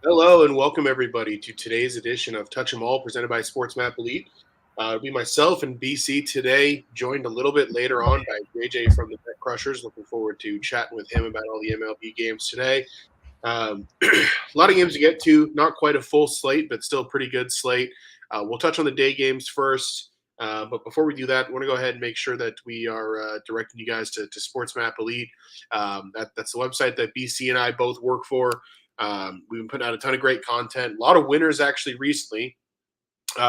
Hello and welcome everybody to today's edition of Touch 'Em All presented by Sports Map Elite. It'll be myself and BC today, joined a little bit later on by JJ from the Bet Crushers. Looking forward to chatting with him about all the MLB games today. A lot of games to get to, not quite a full slate, but still a pretty good slate. We'll touch on the day games first. But before we do that, I want to go ahead and make sure that we are directing you guys to Sports Map Elite. That's the website that BC and I both work for. We've been putting out a ton of great content. A lot of winners actually recently.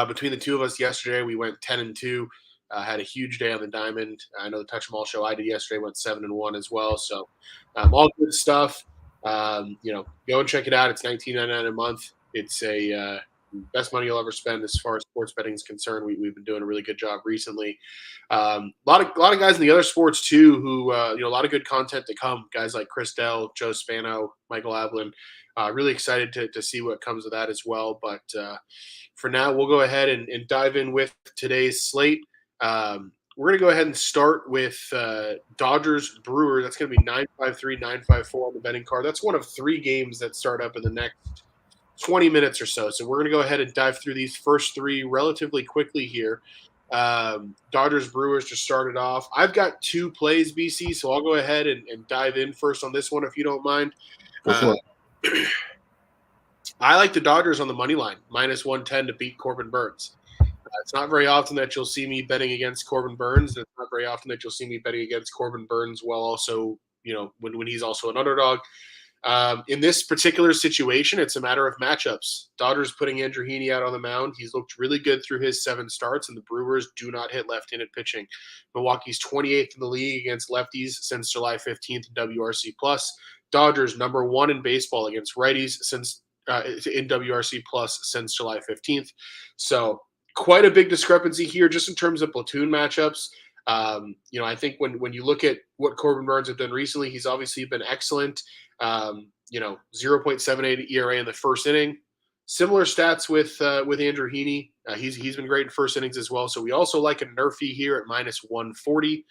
Between the two of us yesterday, we went 10-2. Had a huge day on the diamond. I know the Touch 'Em All show I did yesterday went 7-1 as well. So all good stuff. Go and check it out. It's $19.99 a month. It's a best money you'll ever spend as far as sports betting is concerned. We've been doing a really good job recently. A lot of guys in the other sports too, who a lot of good content to come. Guys like Chris Dell, Joe Spano, Michael Ablin. Really excited to see what comes of that as well. But for now, we'll go ahead and dive in with today's slate. We're going to go ahead and start with Dodgers Brewers. That's going to be 9-5-3, 9-5-4 on the betting card. That's one of three games that start up in the next 20 minutes or so. So we're going to go ahead and dive through these first three relatively quickly here. Dodgers Brewers just started off. I've got two plays, BC, so I'll go ahead and dive in first on this one if you don't mind. Go for it. I like the Dodgers on the money line, -110 to beat Corbin Burns. It's not very often that you'll see me betting against Corbin Burns. It's not very often that you'll see me betting against Corbin Burns while also, when he's also an underdog. In this particular situation, it's a matter of matchups. Dodgers putting Andrew Heaney out on the mound. He's looked really good through his 7 starts, and the Brewers do not hit left-handed pitching. Milwaukee's 28th in the league against lefties since July 15th in WRC+. Dodgers number 1 in baseball against righties since in WRC+ since July 15th. So quite a big discrepancy here just in terms of platoon matchups. I think when you look at what Corbin Burns have done recently, he's obviously been excellent. 0.78 ERA in the first inning. Similar stats with Andrew Heaney. He's been great in first innings as well. So we also like a Nerfy here at -140.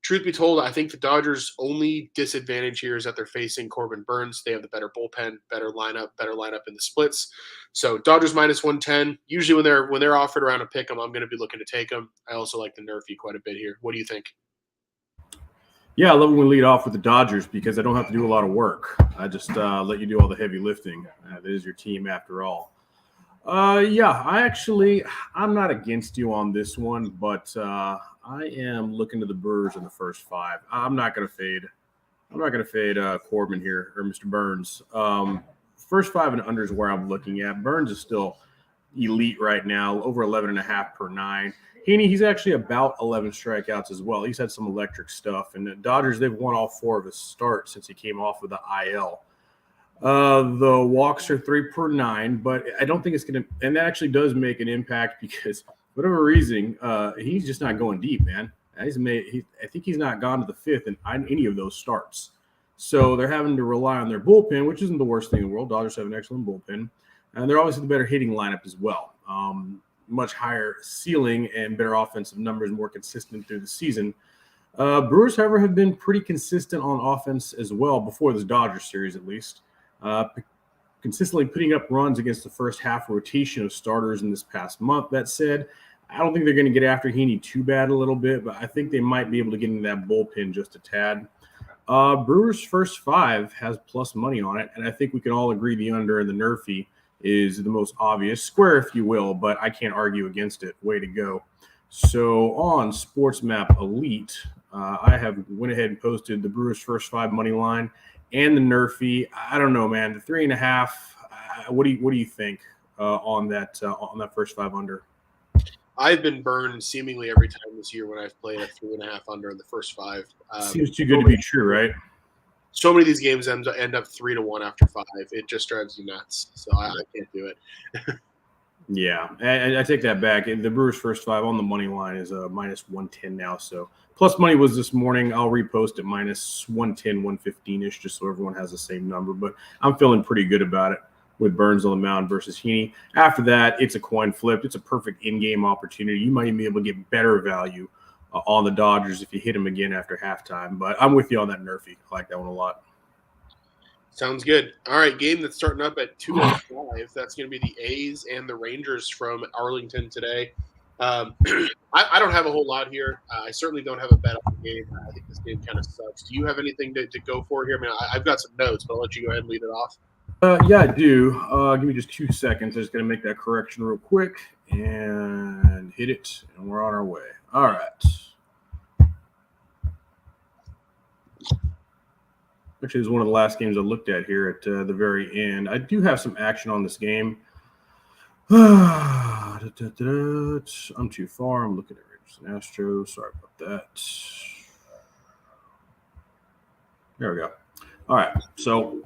Truth be told, I think the Dodgers' only disadvantage here is that they're facing Corbin Burns. They have the better bullpen, better lineup in the splits. So Dodgers -110. Usually when they're offered around a pick 'em, I'm going to be looking to take them. I also like the Nerfy quite a bit here. What do you think? Yeah, I love when we lead off with the Dodgers because I don't have to do a lot of work. I just let you do all the heavy lifting. That is your team after all. I'm not against you on this one, but I am looking to the Brewers in the first 5. I'm not going to fade Corbin here or Mr. Burns. First 5 and under is where I'm looking at. Burns is still elite right now, over 11.5 per 9. Heaney, he's actually about 11 strikeouts as well. He's had some electric stuff. And the Dodgers, they've won all 4 of his starts since he came off of the IL. The walks are 3 per 9, but I don't think it's going to – and that actually does make an impact because for whatever reason, he's just not going deep, man. I think he's not gone to the 5th in any of those starts. So they're having to rely on their bullpen, which isn't the worst thing in the world. Dodgers have an excellent bullpen. And they're obviously the better hitting lineup as well. Much higher ceiling and better offensive numbers, more consistent through the season. Brewers, however, have been pretty consistent on offense as well before this Dodgers series, at least. Consistently putting up runs against the first half rotation of starters in this past month. That said, I don't think they're going to get after Heaney too bad a little bit, but I think they might be able to get into that bullpen just a tad. Brewers' first 5 has plus money on it, and I think we can all agree the under and the Nerfy is the most obvious, square if you will, but I can't argue against it. Way to go. So on Sports Map Elite, I have went ahead and posted the Brewers' first 5 money line and the Nerfy. I don't know, man. The 3.5. What do you think on that first 5 under? I've been burned seemingly every time this year when I've played a 3.5 under in the first 5. Seems too good to be true, right? So many of these games end up 3-1 after 5. It just drives you nuts. So I can't do it. Yeah, and I take that back. The Brewers' first 5 on the money line is -110 now. So plus money was this morning. I'll repost it -110, 115-ish, just so everyone has the same number. But I'm feeling pretty good about it with Burns on the mound versus Heaney. After that, it's a coin flip. It's a perfect in-game opportunity. You might even be able to get better value on the Dodgers if you hit them again after halftime. But I'm with you on that Nerfy. I like that one a lot. Sounds good. All right, game that's starting up at 2:05. That's going to be the A's and the Rangers from Arlington today. I don't have a whole lot here. I certainly don't have a bet on the game. I think this game kind of sucks. Do you have anything to go for here? I mean, I've got some notes, but I'll let you go ahead and lead it off. Yeah, I do. Give me just 2 seconds. I'm just going to make that correction real quick and hit it, and we're on our way. All right. Actually, it was one of the last games I looked at here at the very end. I do have some action on this game. I'm too far. I'm looking at Rangers and Astros. Sorry about that. There we go. All right. So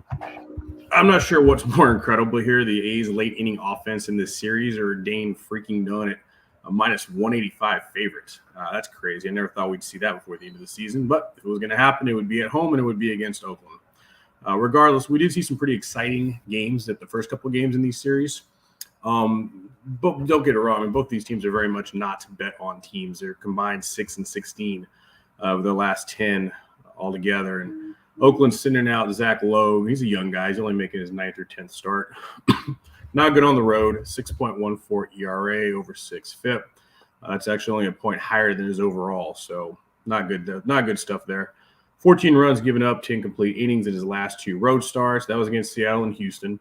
I'm not sure what's more incredible here, the A's late inning offense in this series or Dane freaking Dunn at a minus 185 favorite. That's crazy. I never thought we'd see that before the end of the season, but if it was going to happen, it would be at home and it would be against Oakland. Regardless, we did see some pretty exciting games at the first couple of games in these series. But don't get it wrong. I mean, both these teams are very much not bet on teams. They're combined 6-16 of their last 10 altogether. And Oakland's sending out Zach Lowe. He's a young guy. He's only making his 9th or 10th start. Not good on the road. 6.14 ERA over 6 FIP. It's actually only a point higher than his overall. So not good. Not good stuff there. 14 runs given up, 10 complete innings in his last 2 road starts. That was against Seattle and Houston.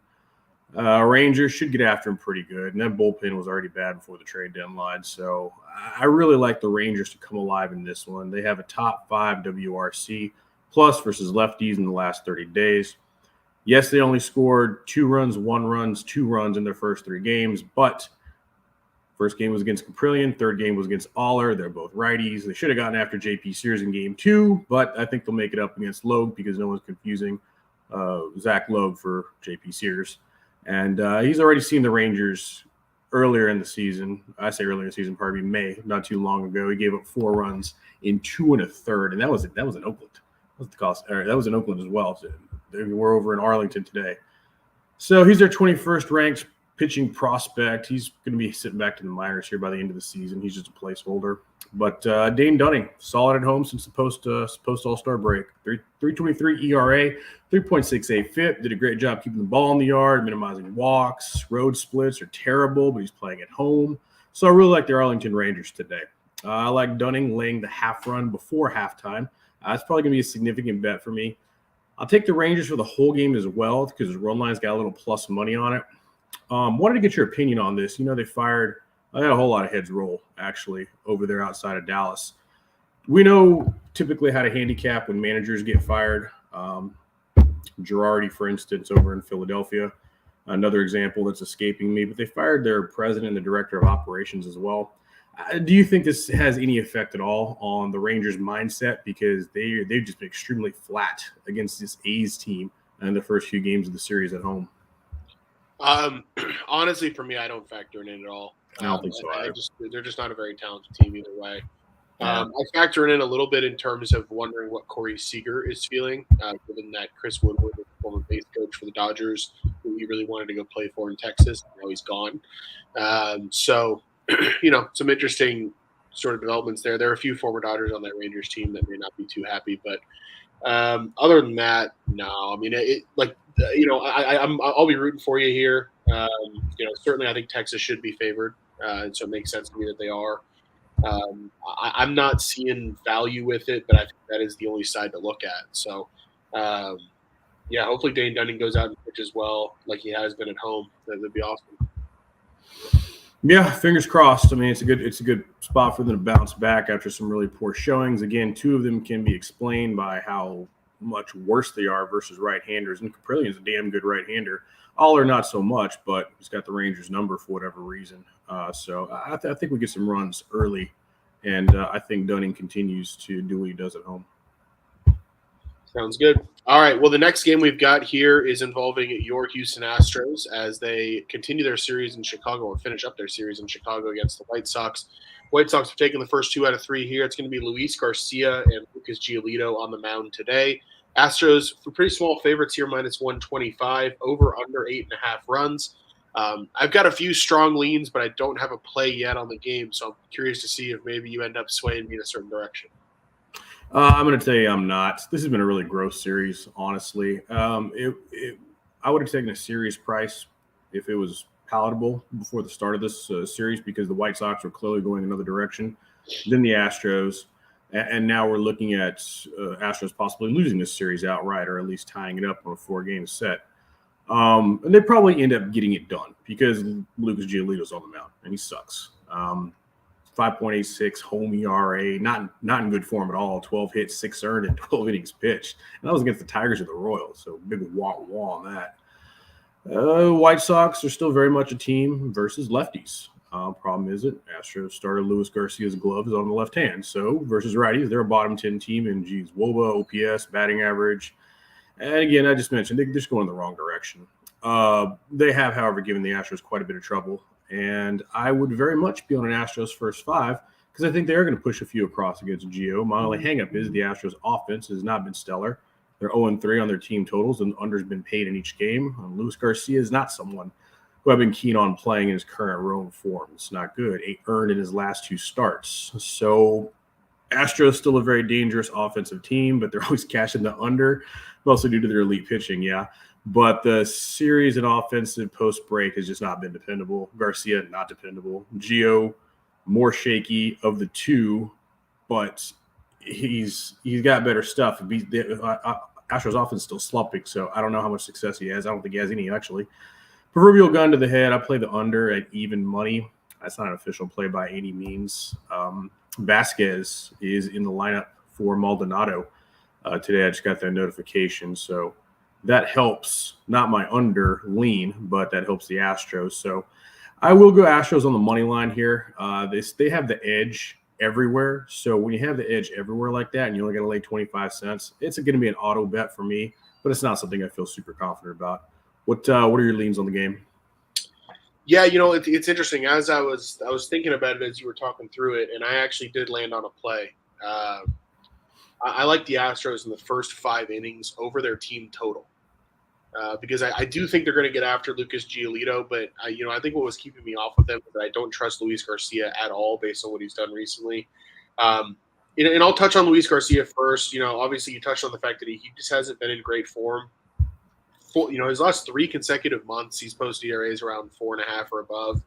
Rangers should get after him pretty good. And that bullpen was already bad before the trade deadline. So I really like the Rangers to come alive in this one. They have a top 5 WRC plus versus lefties in the last 30 days. Yes, they only scored 2 runs, 1 run, 2 runs in their first 3 games, but first game was against Caprillion, third game was against Aller. They're both righties. They should have gotten after JP Sears in game 2, but I think they'll make it up against Logue because no one's confusing Zach Logue for JP Sears. And he's already seen the Rangers earlier in the season. I say earlier in the season, pardon me, May, not too long ago. He gave up 4 runs in 2 1/3, and that was in Oakland. That was in Oakland as well. So we're over in Arlington today. So he's their 21st ranked pitching prospect. He's going to be sitting back to the minors here by the end of the season. He's just a placeholder. But Dane Dunning, solid at home since the post All-Star break. 3.23 ERA, 3.68 FIP. Did a great job keeping the ball in the yard, minimizing walks. Road splits are terrible, but he's playing at home. So I really like the Arlington Rangers today. I like Dunning laying the half run before halftime. It's probably going to be a significant bet for me. I'll take the Rangers for the whole game as well because his run line's got a little plus money on it. Wanted to get your opinion on this. You know, they had a whole lot of heads roll, actually, over there outside of Dallas. We know typically how to handicap when managers get fired. Girardi, for instance, over in Philadelphia. Another example that's escaping me, but they fired their president and the director of operations as well. Do you think this has any effect at all on the Rangers' mindset? Because they've just been extremely flat against this A's team in the first few games of the series at home. Honestly, for me, I don't factor it in at all. I don't think so. They're just not a very talented team either way. I factor it in a little bit in terms of wondering what Corey Seager is feeling, given that Chris Woodward, the former base coach for the Dodgers, who he really wanted to go play for in Texas, now he's gone. So, some interesting sort of developments there. There are a few former Dodgers on that Rangers team that may not be too happy, but other than that, no. I mean, I'll be rooting for you here. Certainly I think Texas should be favored, and so it makes sense to me that they are. I'm not seeing value with it, but I think that is the only side to look at. So, hopefully Dane Dunning goes out and pitches well like he has been at home. That would be awesome. Yeah, fingers crossed. I mean, it's a good spot for them to bounce back after some really poor showings. Again, 2 of them can be explained by how much worse they are versus right-handers. And Caprilion's a damn good right-hander. Aller not so much, but he's got the Rangers' number for whatever reason. So I think we get some runs early, and I think Dunning continues to do what he does at home. Sounds good. All right. Well, the next game we've got here is involving your Houston Astros as they continue their series in Chicago or finish up their series in Chicago against the White Sox. White Sox have taken the first 2 out of 3 here. It's going to be Luis Garcia and Lucas Giolito on the mound today. Astros for pretty small favorites here, minus 125, over under 8.5 runs. I've got a few strong leans, but I don't have a play yet on the game, so I'm curious to see if maybe you end up swaying me in a certain direction. I'm going to tell you I'm not. This has been a really gross series, honestly. I would have taken a series price if it was palatable before the start of this series because the White Sox were clearly going another direction than the Astros. And now we're looking at Astros possibly losing this series outright or at least tying it up on a 4-game set. And they probably end up getting it done because Lucas Giolito's on the mound and he sucks. 5.86 home ERA, not in good form at all. 12 hits, 6 earned, and 12 innings pitched. And that was against the Tigers or the Royals, so big wah-wah on that. White Sox are still very much a team versus lefties. Problem is Astros starter Luis Garcia's glove is on the left hand. So versus righties, they're a bottom 10 team in WOBA, OPS, batting average. And again, I just mentioned they're just going in the wrong direction. They have, however, given the Astros quite a bit of trouble. And I would very much be on an Astros first 5 because I think they're going to push a few across against Gio. My only hangup is the Astros offense has not been stellar. They're 0-3 on their team totals, and the under's been paid in each game. Luis Garcia is not someone who I've been keen on playing in his current roam form. It's not good. 8 earned in his last 2 starts. So Astros still a very dangerous offensive team, but they're always cashing the under, mostly due to their elite pitching, yeah. But the series and offensive post-break has just not been dependable. Garcia, not dependable. Gio, more shaky of the two, but he's got better stuff. Astros offense is still slumping, so I don't know how much success he has. I don't think he has any, actually. Proverbial gun to the head. I play the under at even money. That's not an official play by any means. Vasquez is in the lineup for Maldonado today. I just got that notification, so that helps, not my under lean, but that helps the Astros. So I will go Astros on the money line here. They have the edge everywhere. So when you have the edge everywhere like that and you only got to lay 25 cents, it's going to be an auto bet for me, but it's not something I feel super confident about. What are your leans on the game? Yeah, it's interesting. As I was thinking about it as you were talking through it, and I actually did land on a play. I like the Astros in the first 5 innings over their team total. Because I do think they're going to get after Lucas Giolito, but I think what was keeping me off of them is that I don't trust Luis Garcia at all based on what he's done recently. And I'll touch on Luis Garcia first. Obviously you touched on the fact that he just hasn't been in great form. His last 3 consecutive months, he's posted ERAs around 4.5 or above.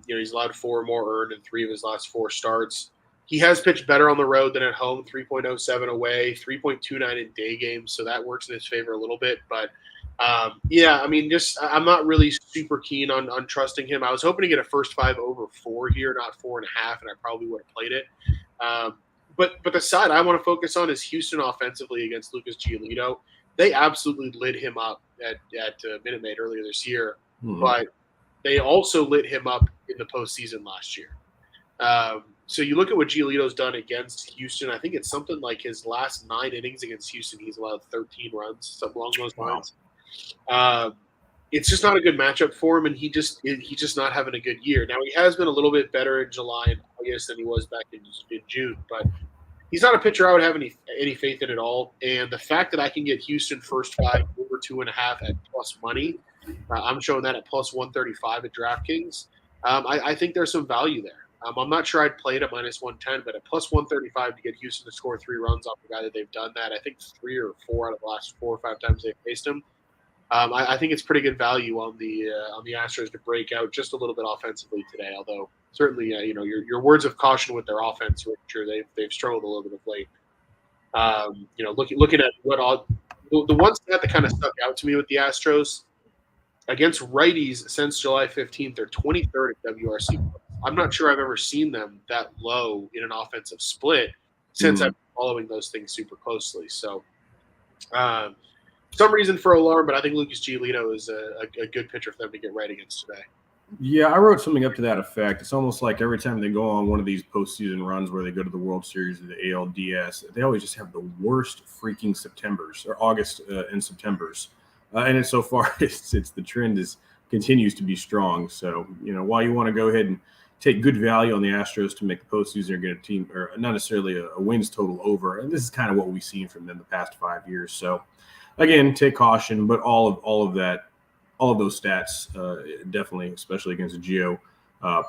He's allowed 4 more earned in 3 of his last 4 starts. He has pitched better on the road than at home, 3.07 away, 3.29 in day games, so that works in his favor a little bit. But, I'm not really super keen on trusting him. I was hoping to get a first 5 over 4 here, not 4.5, and I probably would have played it. But the side I want to focus on is Houston offensively against Lucas Giolito. They absolutely lit him up at Minute Maid earlier this year, but they also lit him up in the postseason last year. So you look at what Giolito's done against Houston. I think it's something like his last 9 innings against Houston, he's allowed 13 runs, something along those lines. It's just not a good matchup for him, and he's just not having a good year. Now, he has been a little bit better in July and August than he was back in June, but he's not a pitcher I would have any faith in at all. And the fact that I can get Houston first 5 over 2.5 at plus money, I'm showing that at plus 135 at DraftKings. I think there's some value there. I'm not sure I'd play it at minus 110, but at plus 135 to get Houston to score 3 runs off the guy that they've done that, I think 3 or 4 out of the last 4 or 5 times they've faced him. I think it's pretty good value on the Astros to break out just a little bit offensively today. Although certainly, your words of caution with their offense, which sure they've struggled a little bit of late. Looking at the one stat that kind of stuck out to me with the Astros against righties since July 15th, they're 23rd at WRC. I'm not sure I've ever seen them that low in an offensive split since I've been following those things super closely. So, some reason for alarm, but I think Lucas Giolito is a good pitcher for them to get right against today. Yeah, I wrote something up to that effect. It's almost like every time they go on one of these postseason runs where they go to the World Series or the ALDS, they always just have the worst freaking Septembers or August and Septembers. And it's so far, it's the trend continues to be strong. So, while you want to go ahead and take good value on the Astros to make the postseason or get a team, or not necessarily a wins total over, and this is kind of what we've seen from them the past 5 years. So, again, take caution, but all of those stats definitely, especially against Gio,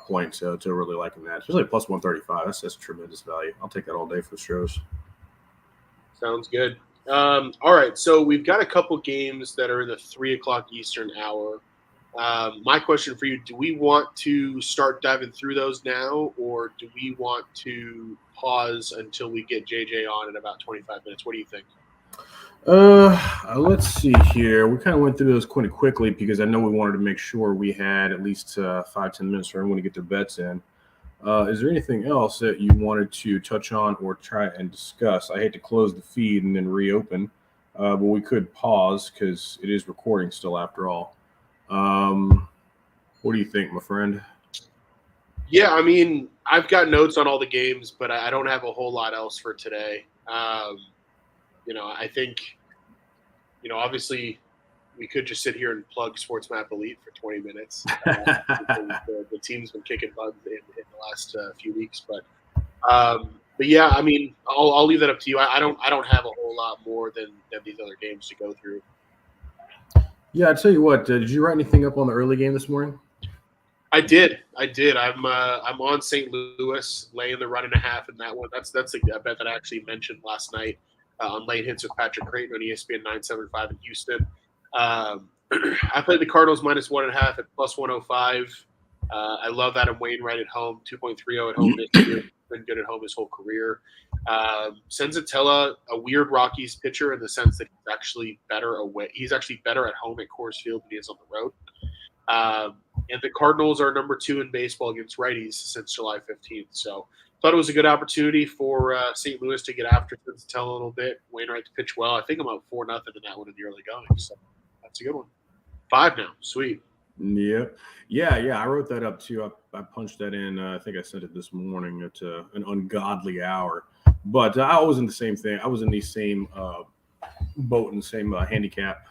point to really liking that. Especially plus 135. That's tremendous value. I'll take that all day for the Astros. Sounds good. All right, so we've got a couple games that are in the 3 o'clock Eastern hour. My question for you: do we want to start diving through those now, or do we want to pause until we get JJ on in about 25 minutes? What do you think? Let's see here. We kind of went through those quite quickly because I know we wanted to make sure we had at least 5-10 minutes for everyone to get their bets in. Is there anything else that you wanted to touch on or try and discuss? I hate to close the feed and then reopen, but we could pause because it is recording still after all. What do you think, my friend? Yeah, I mean, I've got notes on all the games, but I don't have a whole lot else for today. I think, obviously we could just sit here and plug Sports Map Elite for 20 minutes. The team's been kicking butt in the last few weeks, but yeah, I mean, I'll leave that up to you. I don't have a whole lot more than these other games to go through. Yeah, I tell you what. Did you write anything up on the early game this morning? I did. I'm on St. Louis laying the 1.5 in that one. That's a bet that I actually mentioned last night on Late Hits with Patrick Creighton on ESPN 975 in Houston. I played the Cardinals -1.5 at +105. I love Adam Wainwright at home, 2.30 at home this year. Been good at home his whole career. Senzatella, a weird Rockies pitcher in the sense that he's actually better away. He's actually better at home at Coors Field than he is on the road. And the Cardinals are number 2 in baseball against righties since July 15th. So thought it was a good opportunity for St. Louis to get after Senzatella a little bit. Wainwright to pitch well. I think I'm up 4-0 in that one in the early going. So that's a good one. 5 now. Sweet. Yeah. I wrote that up too. I punched that in. I think I sent it this morning at an ungodly hour. But I was in the same thing. I was in the same boat and same handicap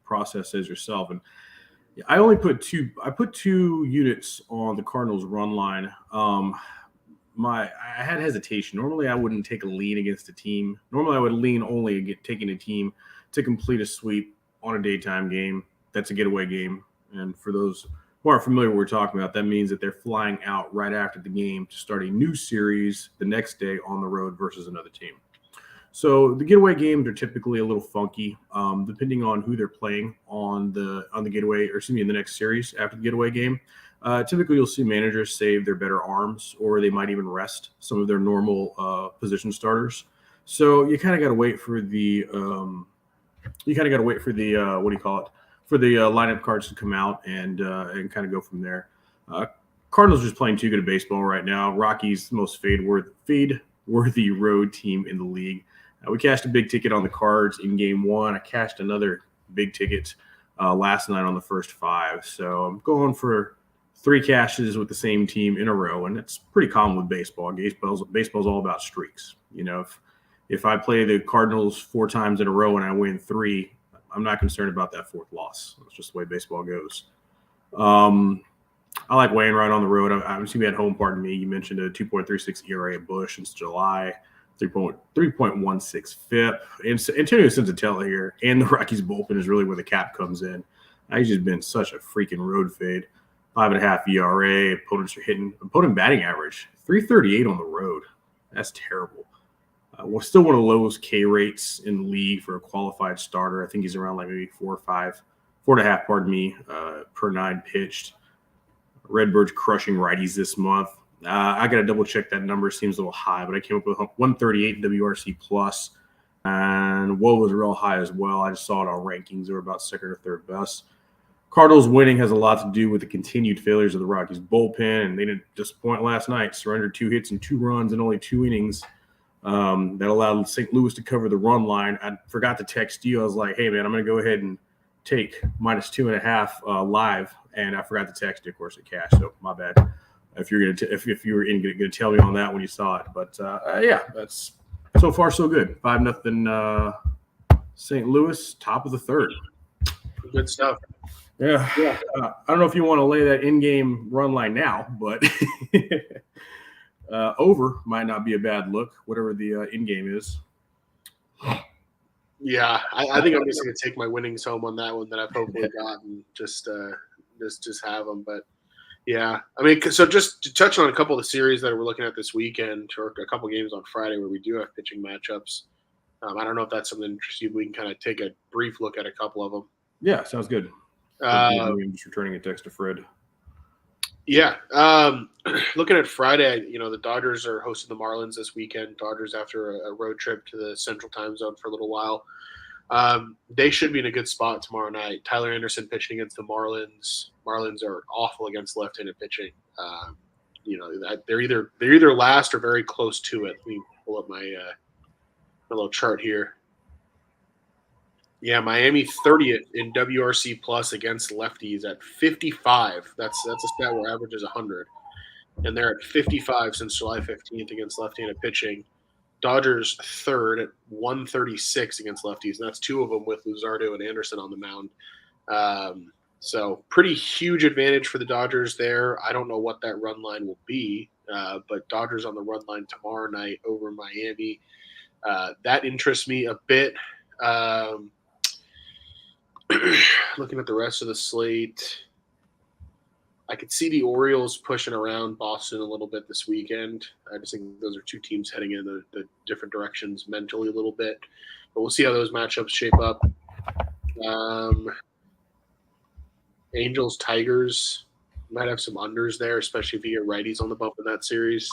process as yourself. And I only put two. I put 2 units on the Cardinals run line. I had hesitation. Normally, I wouldn't take a lean against a team. Normally, I would lean only against taking a team to complete a sweep on a daytime game. That's a getaway game. And for those who aren't familiar with what we're talking about, that means that they're flying out right after the game to start a new series the next day on the road versus another team. So the getaway games are typically a little funky, depending on who they're playing on the getaway, or excuse me, in the next series after the getaway game. Typically, you'll see managers save their better arms, or they might even rest some of their normal position starters. So you kind of got to wait for the what do you call it? For the lineup cards to come out and kind of go from there. Cardinals are just playing too good at baseball right now. Rockies, the most fade-worthy road team in the league. We cashed a big ticket on the Cards in Game 1. I cashed another big ticket last night on the first 5. So I'm going for 3 cashes with the same team in a row, and it's pretty common with baseball. Baseball's all about streaks. You know, if I play the Cardinals 4 times in a row and I win 3, I'm not concerned about that 4th loss. That's just the way baseball goes. I like Wainwright on the road. I'm assuming at home, pardon me. You mentioned a 2.36 ERA at Busch since July, 3.16 FIP. And Antonio Senzatella here and the Rockies bullpen is really where the cap comes in. He's just been such a freaking road fade. 5.5 ERA. Opponent batting average 338 on the road. That's terrible. We're still one of the lowest K rates in the league for a qualified starter. I think he's around like maybe 4.5, pardon me, per 9 pitched. Redbirds crushing righties this month. I got to double check that number. Seems a little high, but I came up with 138 WRC plus, and Woe was real high as well. I just saw it on rankings. They were about 2nd or 3rd best. Cardinals winning has a lot to do with the continued failures of the Rockies bullpen, and they didn't disappoint last night. Surrendered 2 hits and 2 runs in only 2 innings. That allowed St. Louis to cover the run line. I forgot to text you. I was like, hey, man, I'm going to go ahead and take -2.5 live, and I forgot to text you, of course, at cash. So my bad. If you were going to tell me on that when you saw it, but yeah, that's so far so good. 5-0 St. Louis, top of the 3rd. Good stuff. Yeah. I don't know if you want to lay that in-game run line now, but over might not be a bad look, whatever the in-game is. Yeah, I think I'm just going to take my winnings home on that one that I've hopefully gotten. Just have them. But yeah, I mean, so just to touch on a couple of the series that we're looking at this weekend, or a couple games on Friday where we do have pitching matchups. I don't know if that's something interesting. We can kind of take a brief look at a couple of them. Yeah, sounds good. I'm just returning a text to Fred. Yeah. Looking at Friday, the Dodgers are hosting the Marlins this weekend. Dodgers after a road trip to the Central Time Zone for a little while. They should be in a good spot tomorrow night. Tyler Anderson pitching against the Marlins. Marlins are awful against left-handed pitching. They're either last or very close to it. Let me pull up my little chart here. Yeah, Miami 30th in WRC plus against lefties at 55. That's a stat where average is 100, and they're at 55 since July 15th against left-handed pitching. Dodgers third at 136 against lefties, and that's two of them with Luzardo and Anderson on the mound. So pretty huge advantage for the Dodgers there. I don't know what that run line will be, but Dodgers on the run line tomorrow night over Miami. That interests me a bit. Looking at the rest of the slate, I could see the Orioles pushing around Boston a little bit this weekend. I just think those are two teams heading in the different directions mentally a little bit. But we'll see how those matchups shape up. Angels, Tigers might have some unders there, especially if you get righties on the bump in that series.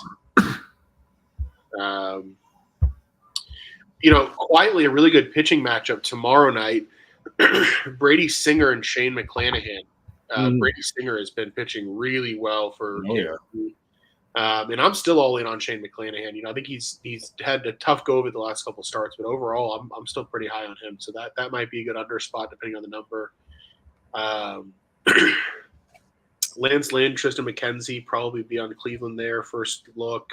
Quietly a really good pitching matchup tomorrow night. Brady Singer and Shane McClanahan. Brady Singer has been pitching really well for KC. And I'm still all in on Shane McClanahan. I think he's had a tough go of it the last couple starts, but overall I'm still pretty high on him. So that might be a good under spot depending on the number. Lance Lynn, Tristan McKenzie probably be on Cleveland there first look.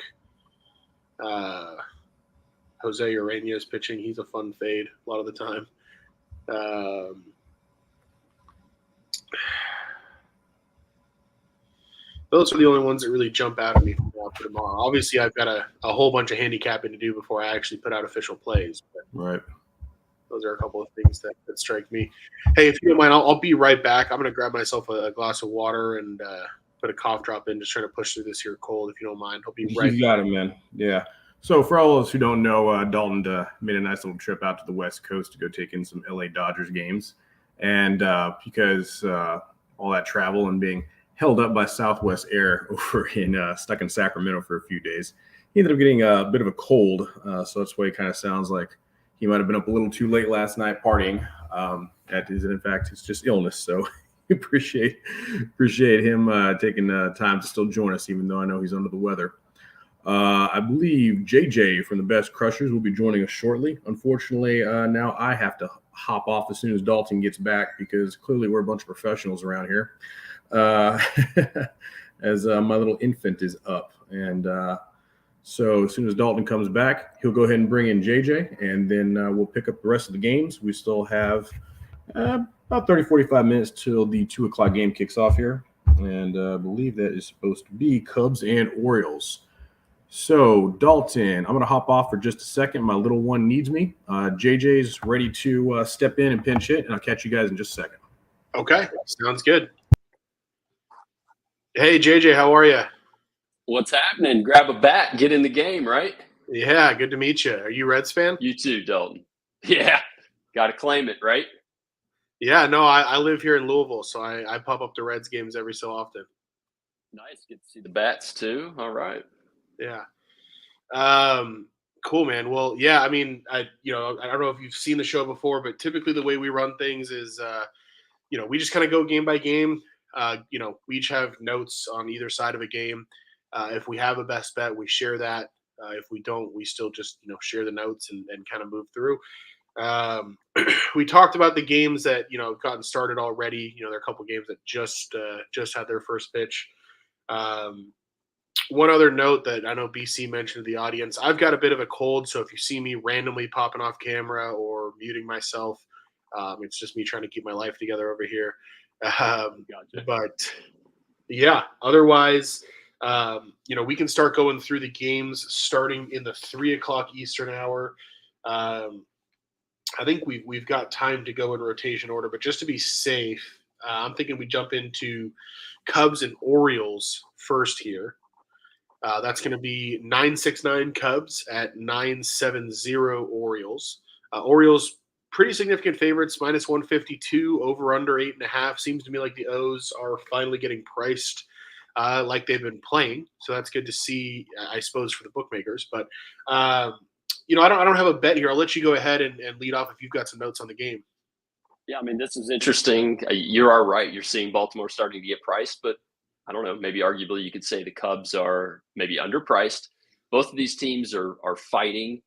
Jose Urena is pitching. He's a fun fade a lot of the time. Those are the only ones that really jump out at me for tomorrow. Obviously, I've got a whole bunch of handicapping to do before I actually put out official plays. Right. Those are a couple of things that strike me. Hey, if you don't mind, I'll be right back. I'm going to grab myself a glass of water and put a cough drop in, just trying to push through this here cold, if you don't mind. I'll be right back. You got it, man. Yeah. So for all of us who don't know, Dalton made a nice little trip out to the West Coast to go take in some LA Dodgers games. And because all that travel and being held up by Southwest Air over stuck in Sacramento for a few days, he ended up getting a bit of a cold. So that's why he kind of sounds like he might have been up a little too late last night partying. That is, in fact, it's just illness. So appreciate him taking time to still join us, even though I know he's under the weather. I believe JJ from the Best Crushers will be joining us shortly. Unfortunately, now I have to hop off as soon as Dalton gets back because clearly we're a bunch of professionals around here. As my little infant is up. And so as soon as Dalton comes back, he'll go ahead and bring in JJ, and then we'll pick up the rest of the games. We still have about 30, 45 minutes till the 2 o'clock game kicks off here. And I believe that is supposed to be Cubs and Orioles. So, Dalton, I'm going to hop off for just a second. My little one needs me. JJ's ready to step in and pinch hit, and I'll catch you guys in just a second. Okay, sounds good. Hey, JJ, how are you? What's happening? Grab a bat, get in the game, right? Yeah, good to meet you. Are you Reds fan? You too, Dalton. Yeah, got to claim it, right? Yeah, no, I live here in Louisville, so I pop up to Reds games every so often. Nice. Get to see the bats, too. All right. Yeah. Cool, man. Well, yeah, I mean, I don't know if you've seen the show before, but typically the way we run things is, we just kind of go game by game. We each have notes on either side of a game. If we have a best bet, we share that. If we don't, we still just, share the notes and kind of move through. We talked about the games that, gotten started already. There are a couple games that just had their first pitch. One other note that I know BC mentioned to the audience, I've got a bit of a cold, so if you see me randomly popping off camera or muting myself, it's just me trying to keep my life together over here. Gotcha. But yeah, otherwise, we can start going through the games starting in the 3 o'clock Eastern hour. I think we've got time to go in rotation order, but just to be safe, I'm thinking we jump into Cubs and Orioles first here. That's going to be 969 Cubs at 970 Orioles. Orioles, pretty significant favorites, minus 152, over under 8.5. Seems to me like the O's are finally getting priced like they've been playing. So that's good to see, I suppose, for the bookmakers. But, I don't have a bet here. I'll let you go ahead and lead off if you've got some notes on the game. Yeah, I mean, this is interesting. You are right. You're seeing Baltimore starting to get priced, but I don't know. Maybe arguably you could say the Cubs are maybe underpriced. Both of these teams are fighting,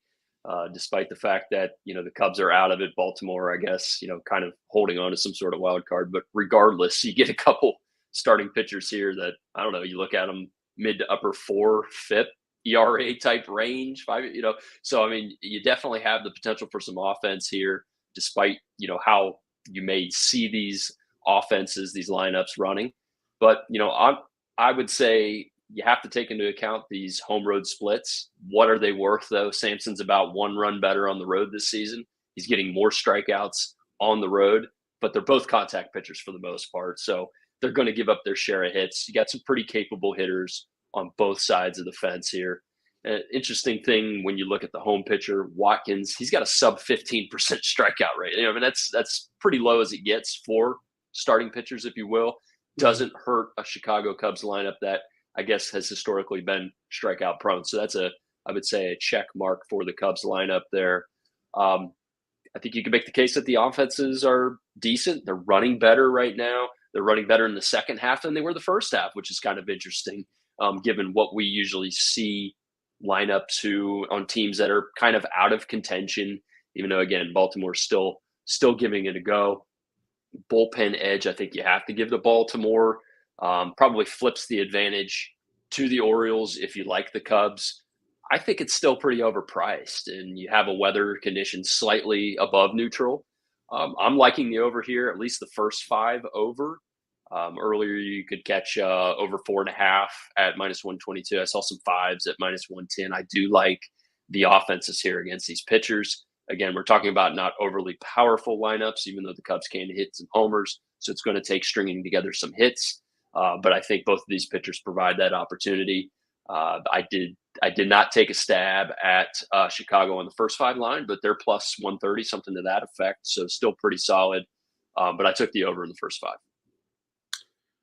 despite the fact that the Cubs are out of it. Baltimore, I guess, kind of holding on to some sort of wild card. But regardless, you get a couple starting pitchers here that I don't know. You look at them mid to upper 4 FIP ERA type range, 5. So I mean, you definitely have the potential for some offense here, despite how you may see these offenses, these lineups running. But, I would say you have to take into account these home road splits. What are they worth, though? Sampson's about 1 run better on the road this season. He's getting more strikeouts on the road, but they're both contact pitchers for the most part. So they're going to give up their share of hits. You got some pretty capable hitters on both sides of the fence here. Interesting thing when you look at the home pitcher, Watkins, he's got a sub 15% strikeout rate. I mean, that's pretty low as it gets for starting pitchers, if you will. Doesn't hurt a Chicago Cubs lineup that I guess has historically been strikeout prone. So that's I would say, a check mark for the Cubs lineup there. I think you can make the case that the offenses are decent. They're running better right now. They're running better in the second half than they were the first half, which is kind of interesting, given what we usually see lineups on teams that are kind of out of contention, even though, again, Baltimore's still giving it a go. Bullpen edge, I think you have to give to Baltimore. Probably flips the advantage to the Orioles if you like the Cubs. I think it's still pretty overpriced, and you have a weather condition slightly above neutral. I'm liking the over here, at least the first 5 over. Earlier, you could catch over 4.5 at minus 122. I saw some 5s at minus 110. I do like the offenses here against these pitchers. Again, we're talking about not overly powerful lineups, even though the Cubs can hit some homers. So it's going to take stringing together some hits. But I think both of these pitchers provide that opportunity. I did not take a stab at Chicago on the first 5 line, but they're plus 130, something to that effect. So still pretty solid. But I took the over in the first 5.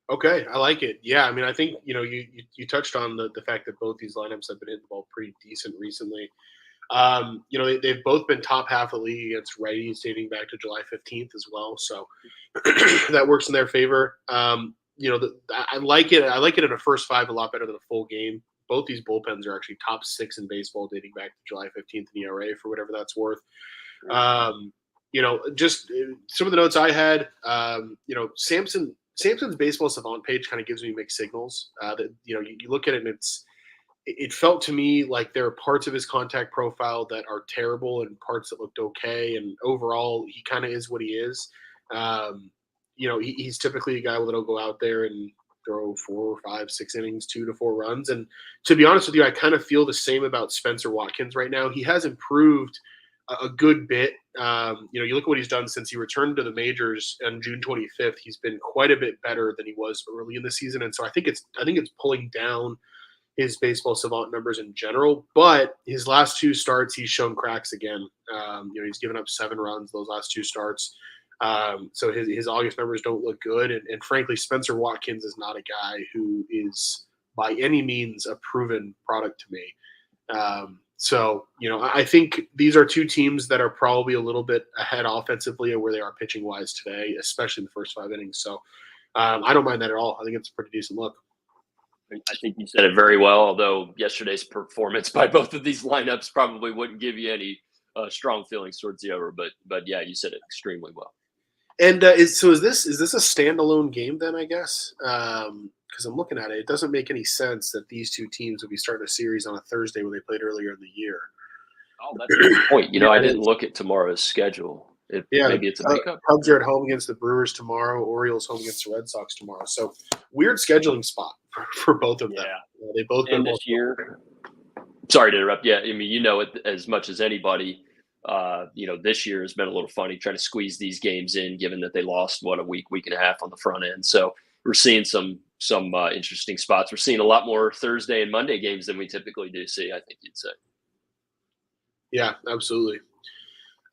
Okay, I like it. Yeah, I mean, I think you touched on the fact that both these lineups have been hitting the ball pretty decent recently. They've both been top half of the league against righties dating back to July 15th as well. So that works in their favor. I like it. I like it in a first 5 a lot better than a full game. Both these bullpens are actually top 6 in baseball dating back to July 15th in ERA for whatever that's worth. Just some of the notes I had, Sampson's baseball savant page kind of gives me mixed signals. You look at it and it felt to me like there are parts of his contact profile that are terrible and parts that looked okay. And overall, he kind of is what he is. He's typically a guy that'll go out there and throw 4, 5, 6 innings, 2 to 4 runs. And to be honest with you, I kind of feel the same about Spencer Watkins right now. He has improved a good bit. You look at what he's done since he returned to the majors on June 25th. He's been quite a bit better than he was early in the season. And so I think it's pulling down his baseball savant numbers in general, but his last 2 starts, he's shown cracks again. He's given up 7 runs those last 2 starts. So his August numbers don't look good. And frankly, Spencer Watkins is not a guy who is by any means a proven product to me. So I think these are 2 teams that are probably a little bit ahead offensively of where they are pitching wise today, especially in the first 5 innings. So I don't mind that at all. I think it's a pretty decent look. I think you said it very well, although yesterday's performance by both of these lineups probably wouldn't give you any strong feelings towards the over. But yeah, you said it extremely well. And is this a standalone game then, I guess? Because I'm looking at it, it doesn't make any sense that these 2 teams would be starting a series on a Thursday when they played earlier in the year. Oh, that's a good point. I didn't look at tomorrow's schedule. Maybe it's a makeup. Cubs are at home against the Brewers tomorrow. Orioles home against the Red Sox tomorrow. So weird scheduling spot for both of them. Yeah. They both been this year. Sorry to interrupt. Yeah, I mean, it as much as anybody. This year has been a little funny trying to squeeze these games in, given that they lost a week and a half on the front end. So we're seeing some interesting spots. We're seeing a lot more Thursday and Monday games than we typically do see, I think you'd say. Yeah, absolutely.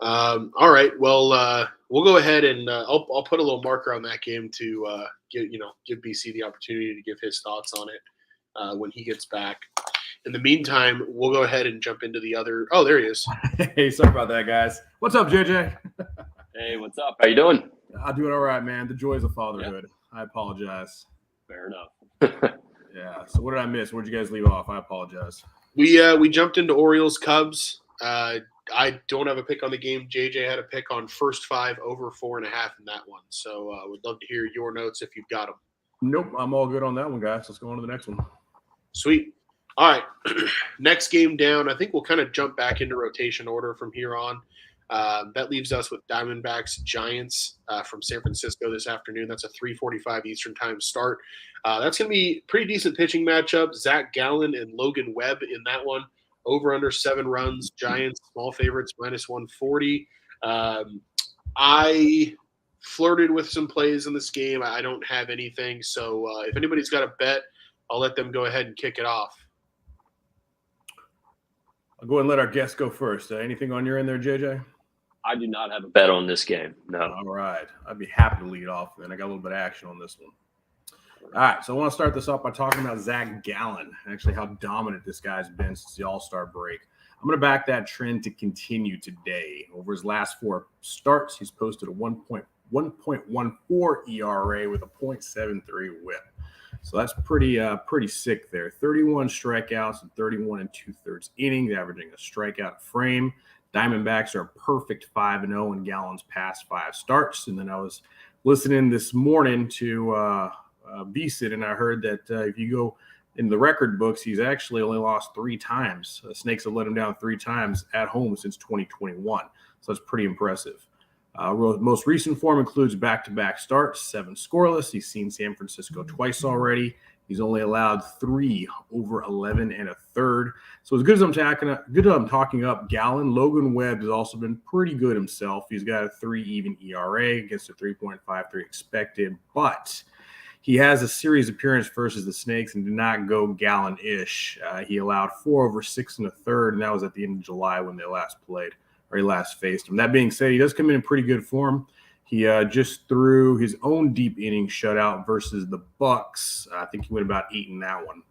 All right. Well, we'll go ahead and I'll put a little marker on that game to give BC the opportunity to give his thoughts on it when he gets back. In the meantime, we'll go ahead and jump into the other. Oh, there he is. Hey, sorry about that, guys. What's up, JJ? Hey, what's up? How you doing? I'm doing all right, man. The joys of fatherhood. Yeah. I apologize. Fair enough. Yeah. So what did I miss? Where'd you guys leave off? I apologize. We jumped into Orioles Cubs. I don't have a pick on the game. JJ had a pick on first 5 over 4.5 in that one. So would love to hear your notes if you've got them. Nope, I'm all good on that one, guys. Let's go on to the next one. Sweet. All right. Next game down. I think we'll kind of jump back into rotation order from here on. That leaves us with Diamondbacks Giants from San Francisco this afternoon. That's a 3:45 Eastern time start. That's going to be a pretty decent pitching matchup. Zach Gallen and Logan Webb in that one. Over under 7 runs. Giants small favorites minus 140. I flirted with some plays in this game. I don't have anything. So if anybody's got a bet, I'll let them go ahead and kick it off. I'll go ahead and let our guest go first. Anything on your end there, JJ? I do not have a bet on this game. No. All right. I'd be happy to lead off then. I got a little bit of action on this one. All right. So I want to start this off by talking about Zach Gallen, actually how dominant this guy's been since the All-Star break. I'm going to back that trend to continue today. Over his last 4 starts, he's posted a 1.14 ERA with a .73 whip. So that's pretty sick there. 31 strikeouts and 31 2/3 innings, averaging a strikeout frame. Diamondbacks are a perfect 5-0 in Gallen's past 5 starts. And then I was listening this morning to BSID, and I heard that if you go in the record books, he's actually only lost 3 times. The Snakes have let him down 3 times at home since 2021. So that's pretty impressive. Most recent form includes back-to-back starts, 7 scoreless. He's seen San Francisco twice already. He's only allowed 3 over 11 1/3. So as good as I'm talking up Gallen, Logan Webb has also been pretty good himself. He's got a 3 even ERA against a 3.53 expected, but he has a series appearance versus the Snakes and did not go Gallen-ish. He allowed 4 over 6 1/3, and that was at the end of July when they last played. Or he last faced him. That being said, he does come in pretty good form. He just threw his own deep inning shutout versus the Bucks. I think he went about 8 in that one.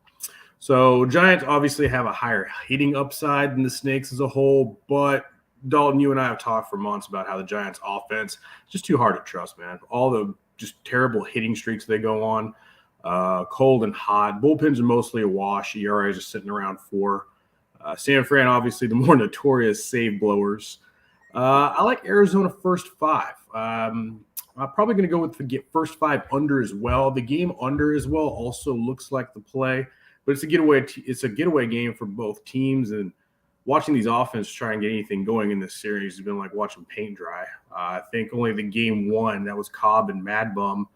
So Giants obviously have a higher hitting upside than the Snakes as a whole, but Dalton, you and I have talked for months about how the Giants offense is just too hard to trust, man. All the just terrible hitting streaks they go on, cold and hot. Bullpens are mostly a wash. ERAs are sitting around 4. San Fran, obviously, the more notorious save blowers. I like Arizona first 5. I'm probably going to go with the first 5 under as well. The game under as well also looks like the play, but it's a getaway game for both teams. And watching these offenses try and get anything going in this series has been like watching paint dry. I think only the game 1, that was Cobb and Mad Bum,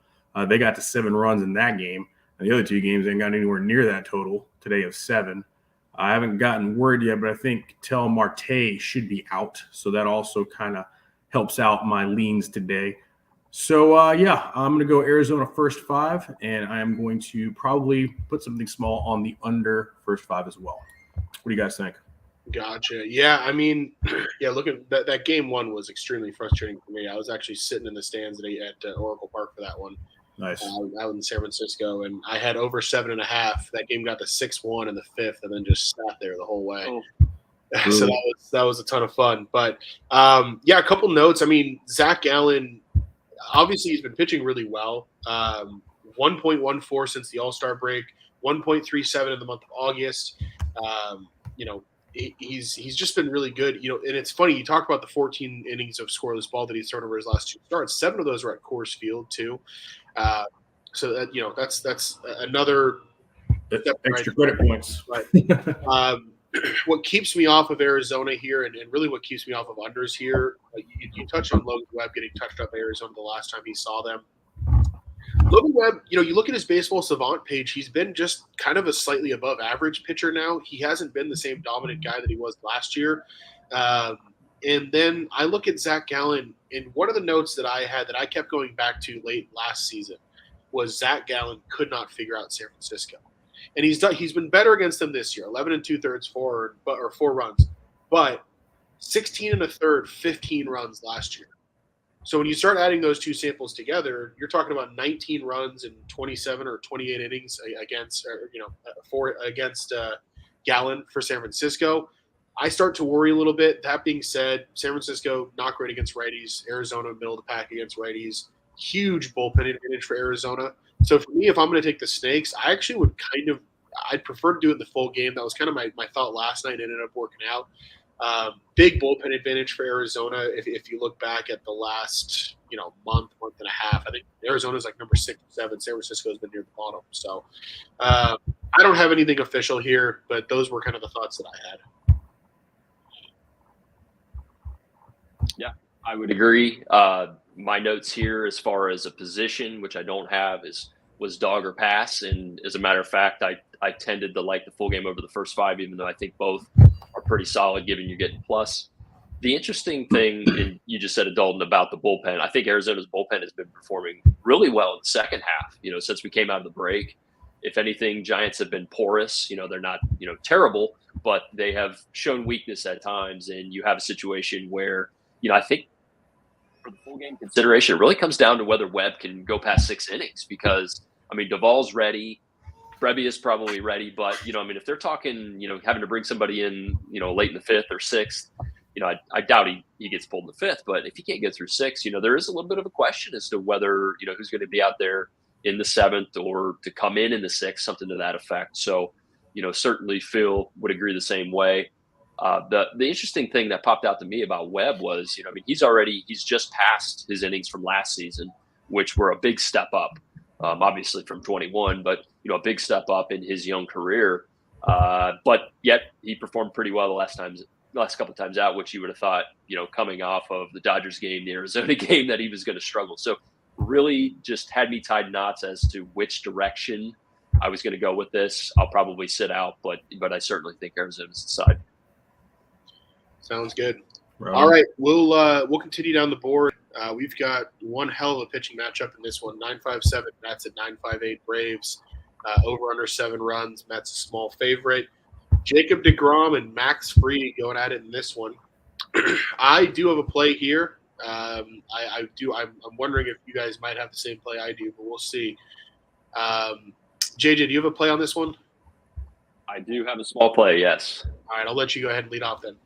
they got to 7 runs in that game. And the other 2 games ain't got anywhere near that total today of 7. I haven't gotten word yet, but I think Tel Marte should be out. So that also kind of helps out my leans today. So, I'm going to go Arizona first 5, and I am going to probably put something small on the under first 5 as well. What do you guys think? Gotcha. Yeah, I mean, look at that game 1 was extremely frustrating for me. I was actually sitting in the stands at Oracle Park for that one. Nice. Out in San Francisco, and I had over 7.5. That game got to 6-1 in the 5th, and then just sat there the whole way. Oh. So that was a ton of fun. But a couple notes. I mean, Zach Gallen, obviously he's been pitching really well. 1.14 since the All-Star break, 1.37 in the month of August. He's just been really good. And it's funny, you talk about the 14 innings of scoreless ball that he's thrown over his last 2 starts. 7 of those were at Coors Field too. So that that's another extra credit points. Right. What keeps me off of Arizona here, and really what keeps me off of unders here, you touched on Logan Webb getting touched up by Arizona the last time he saw them. Logan Webb, you look at his Baseball Savant page, he's been just kind of a slightly above average pitcher now. He hasn't been the same dominant guy that he was last year. And then I look at Zach Gallen, and one of the notes that I had that I kept going back to late last season was Zach Gallen could not figure out San Francisco. And he's been better against them this year, 11 2/3, 4 runs. But 16 and a third, 15 runs last year. So when you start adding those two samples together, you're talking about 19 runs in 27 or 28 innings against, against Gallen for San Francisco. I start to worry a little bit. That being said, San Francisco not great against righties. Arizona middle of the pack against righties. Huge bullpen advantage for Arizona. So for me, if I'm going to take the Snakes, I actually would I'd prefer to do it in the full game. That was kind of my thought last night. It ended up working out. Big bullpen advantage for Arizona. If you look back at the last, month and a half, I think Arizona's like number 6 or 7. San Francisco's been near the bottom. So I don't have anything official here, but those were kind of the thoughts that I had. Yeah, I would agree. My notes here, as far as a position, which I don't have, was dog or pass. And as a matter of fact, I tended to like the full game over the first 5, even though I think both are pretty solid, given you're getting plus. The interesting thing, and you just said it, Dalton, about the bullpen. I think Arizona's bullpen has been performing really well in the second half. Since we came out of the break. If anything, Giants have been porous. They're not terrible, but they have shown weakness at times. And you have a situation where I think for the full game consideration, it really comes down to whether Webb can go past 6 innings because, Duvall's ready. Brebbia is probably ready, but, if they're talking, having to bring somebody in, late in the 5th or 6th, I doubt he gets pulled in the 5th, but if he can't get through 6, there is a little bit of a question as to whether, who's going to be out there in the 7th or to come in the 6th, something to that effect. So, certainly Phil would agree the same way. The interesting thing that popped out to me about Webb was, he's just passed his innings from last season, which were a big step up, obviously from 21, but a big step up in his young career. But yet he performed pretty well the last couple of times out, which you would have thought, coming off of the Dodgers game, the Arizona game, that he was going to struggle. So really just had me tied knots as to which direction I was going to go with this. I'll probably sit out, but I certainly think Arizona's the side. Sounds good. All right, we'll continue down the board. We've got one hell of a pitching matchup in this one. 9-5-7 Mets at 9-5-8 Braves. Over under 7 runs. Mets a small favorite. Jacob deGrom and Max Fried going at it in this one. I do have a play here. I'm wondering if you guys might have the same play I do, but we'll see. JJ, do you have a play on this one? I do have a small play, yes. All right, I'll let you go ahead and lead off then.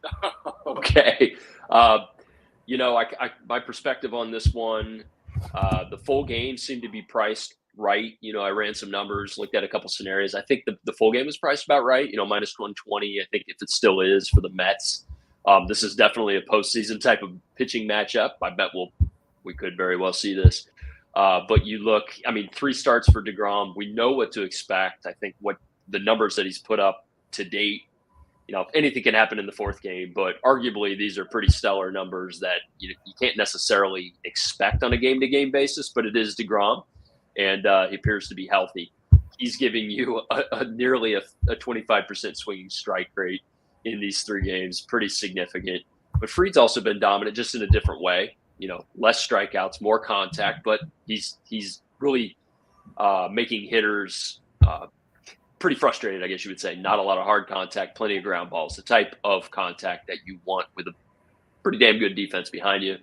Okay. My perspective on this one, the full game seemed to be priced right. I ran some numbers, looked at a couple scenarios. I think the full game was priced about right, minus 120. I think if it still is for the Mets, this is definitely a postseason type of pitching matchup. I bet we could very well see this. But you look, 3 starts for deGrom. We know what to expect. I think what the numbers that he's put up to date, anything can happen in the 4th game, but arguably these are pretty stellar numbers that you can't necessarily expect on a game-to-game basis, but it is deGrom, and he appears to be healthy. He's giving you nearly a 25% swinging strike rate in these 3 games, pretty significant. But Fried's also been dominant, just in a different way. Less strikeouts, more contact, but he's really making hitters pretty frustrated, I guess you would say. Not a lot of hard contact, plenty of ground balls, the type of contact that you want with a pretty damn good defense behind you.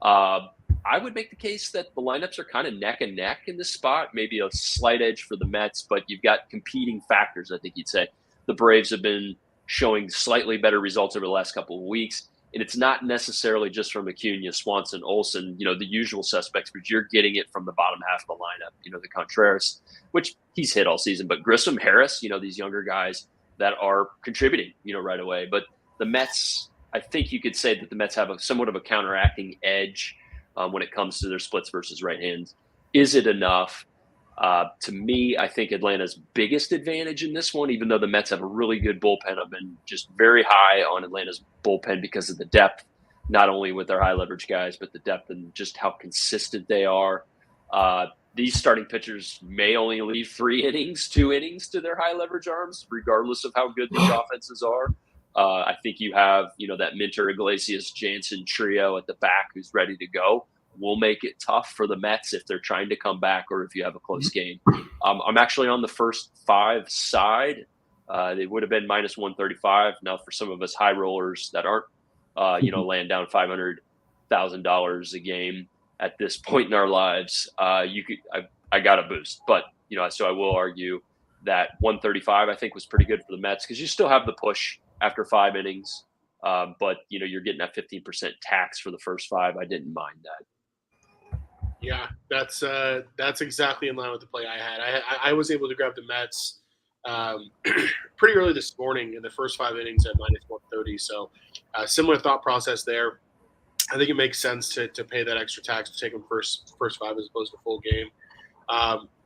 I would make the case that the lineups are kind of neck and neck in this spot, maybe a slight edge for the Mets, but you've got competing factors, I think you'd say. The Braves have been showing slightly better results over the last couple of weeks, and it's not necessarily just from Acuna, Swanson, Olsen, the usual suspects, but you're getting it from the bottom half of the lineup, the Contreras, which he's hit all season, but Grissom, Harris, these younger guys that are contributing, right away. But the Mets, I think you could say that the Mets have somewhat of a counteracting edge when it comes to their splits versus right hands. Is it enough? To me, I think Atlanta's biggest advantage in this one, even though the Mets have a really good bullpen, I've been just very high on Atlanta's bullpen because of the depth, not only with their high leverage guys, but the depth and just how consistent they are. These starting pitchers may only leave 2 innings to their high leverage arms, regardless of how good these offenses are. I think you have, that Minter, Iglesias, Jansen trio at the back who's ready to go. Will make it tough for the Mets if they're trying to come back or if you have a close game. I'm actually on the first 5 side. They would have been minus 135. Now, for some of us high rollers that aren't laying down $500,000 a game at this point in our lives, I got a boost. But, so I will argue that 135, I think, was pretty good for the Mets because you still have the push after 5 innings. But, you're getting that 15% tax for the first 5. I didn't mind that. Yeah, that's exactly in line with the play I had. I was able to grab the Mets pretty early this morning in the first 5 innings at -130. So similar thought process there. I think it makes sense to pay that extra tax to take them first 5 as opposed to full game.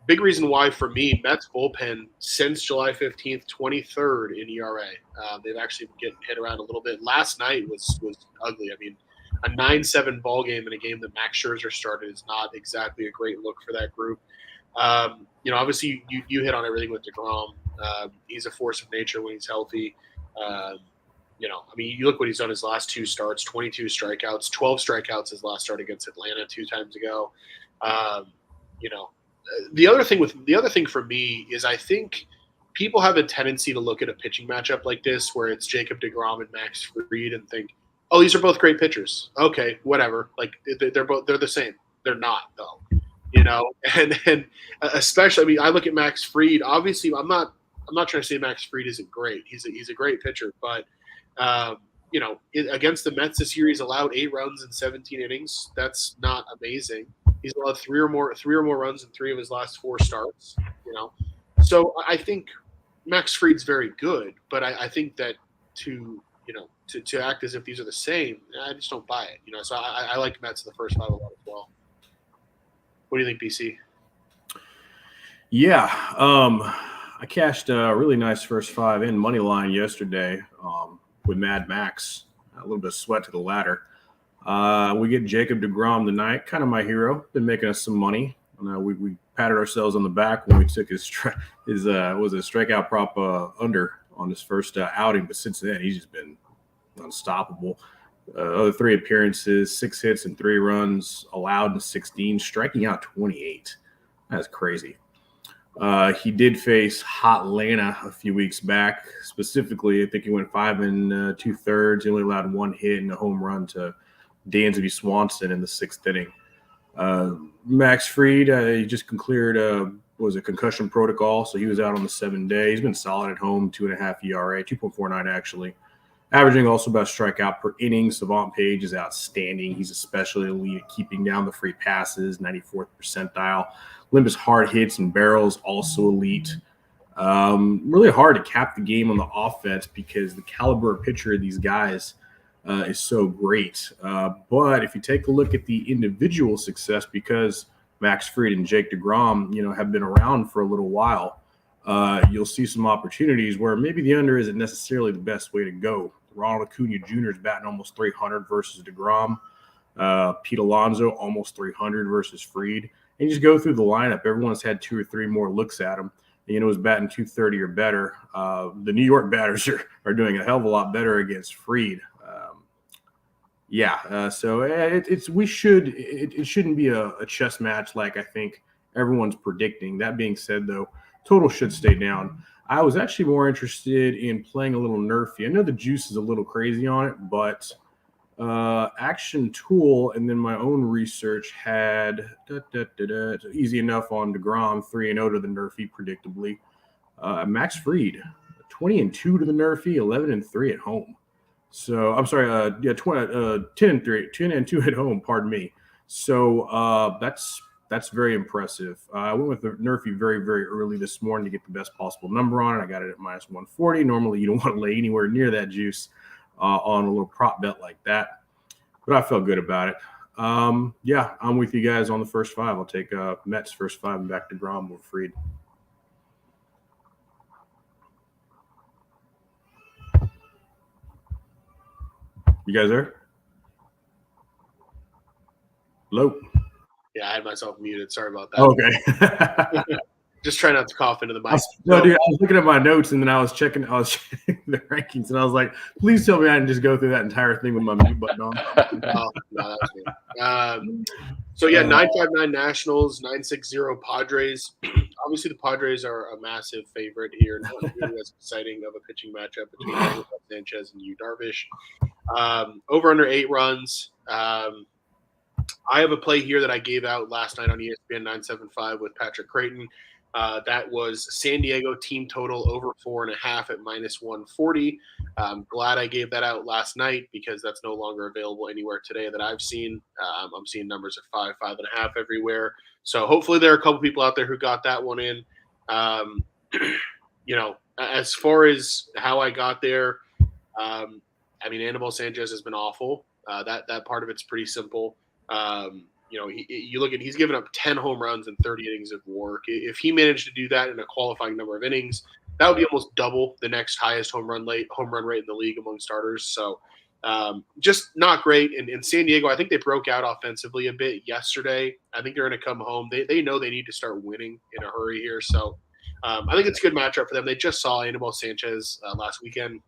Big reason why for me, Mets bullpen since July 15th, 23rd in ERA. They've actually been getting hit around a little bit. Last night was ugly. I mean, a 9-7 ball game in a game that Max Scherzer started is not exactly a great look for that group. Obviously you hit on everything with DeGrom. He's a force of nature when he's healthy. You look what he's done his last 2 starts, 22 strikeouts, 12 strikeouts his last start against Atlanta 2 times ago. The other thing for me is I think people have a tendency to look at a pitching matchup like this where it's Jacob DeGrom and Max Fried and think, oh, these are both great pitchers. Okay, whatever. Like they're the same. They're not though. And especially, I look at Max Fried. Obviously, I'm not trying to say Max Fried isn't great. He's a great pitcher, but against the Mets this year, he's allowed 8 runs in 17 innings. That's not amazing. He's allowed 3 or more runs in 3 of his last 4 starts. So I think Max Fried's very good, but I think that to act as if these are the same, I just don't buy it. So I like Mets in the first 5 a lot as well. What do you think, BC? Yeah, I cashed a really nice first 5 in money line yesterday with Mad Max. A little bit of sweat to the ladder. We get Jacob DeGrom tonight, kind of my hero. Been making us some money. We patted ourselves on the back when we took his strikeout prop under on his first outing, but since then he's just been unstoppable. Other 3 appearances, 6 hits and 3 runs allowed in 16, striking out 28. That's crazy. He did face Hot Atlanta a few weeks back. Specifically, I think he went 5 2/3. He only allowed 1 hit and a home run to Dansby Swanson in the 6th inning. Max Fried, he just cleared was a concussion protocol, so he was out on the 7-day. He's been solid at home, 2.5 ERA, 2.49 actually. Averaging also about strikeout per inning. Savant Page is outstanding. He's especially elite at keeping down the free passes, 94th percentile. Limbus hard hits and barrels, also elite. Really hard to cap the game on the offense because the caliber of pitcher of these guys is so great. But if you take a look at the individual success, because Max Fried and Jake DeGrom, have been around for a little while, you'll see some opportunities where maybe the under isn't necessarily the best way to go. Ronald Acuna Jr. is batting almost 300 versus DeGrom. Pete Alonso almost 300 versus Fried. And you just go through the lineup. Everyone's had 2 or 3 more looks at him. Is batting 230 or better. The New York batters are doing a hell of a lot better against Fried. So it shouldn't be a chess match like I think everyone's predicting. That being said, though, total should stay down. I was actually more interested in playing a little nerfy. I know the juice is a little crazy on it, but Action Tool and then my own research had easy enough on DeGrom, 3-0 to the nerfy, predictably. Max Fried, 20-2 to the nerfy, 11-3 at home. So I'm sorry, 10-2 at home. Pardon me. So that's very impressive. I went with the nerfy very, very early this morning to get the best possible number on it. I got it at -140. Normally, you don't want to lay anywhere near that juice on a little prop bet like that, but I felt good about it. I'm with you guys on the first 5. I'll take Mets first 5 and back to Grom with Fried. You guys there? Hello? Yeah, I had myself muted. Sorry about that. Okay. Just try not to cough into the mic. No, dude, I was looking at my notes and then I was checking the rankings and I was like, please tell me I didn't just go through that entire thing with my mute button on. No, that was me. 959 Nationals, 960 Padres. Obviously, the Padres are a massive favorite here. Not really as exciting of a pitching matchup between Sanchez and Yu Darvish. Over under 8 runs. I have a play here that I gave out last night on ESPN 975 with Patrick Creighton. That was San Diego team total over 4.5 at -140. I'm glad I gave that out last night because that's no longer available anywhere today that I've seen. I'm seeing numbers at 5, 5.5 everywhere. So hopefully there are a couple people out there who got that one in. As far as how I got there, Anibal Sanchez has been awful. That part of it's pretty simple. You look at he's given up 10 home runs and 30 innings of work. If he managed to do that in a qualifying number of innings, that would be almost double the next highest home run rate in the league among starters. So just not great. And in San Diego, I think they broke out offensively a bit yesterday. I think they're going to come home. They know they need to start winning in a hurry here. So I think it's a good matchup for them. They just saw Anibal Sanchez last weekend.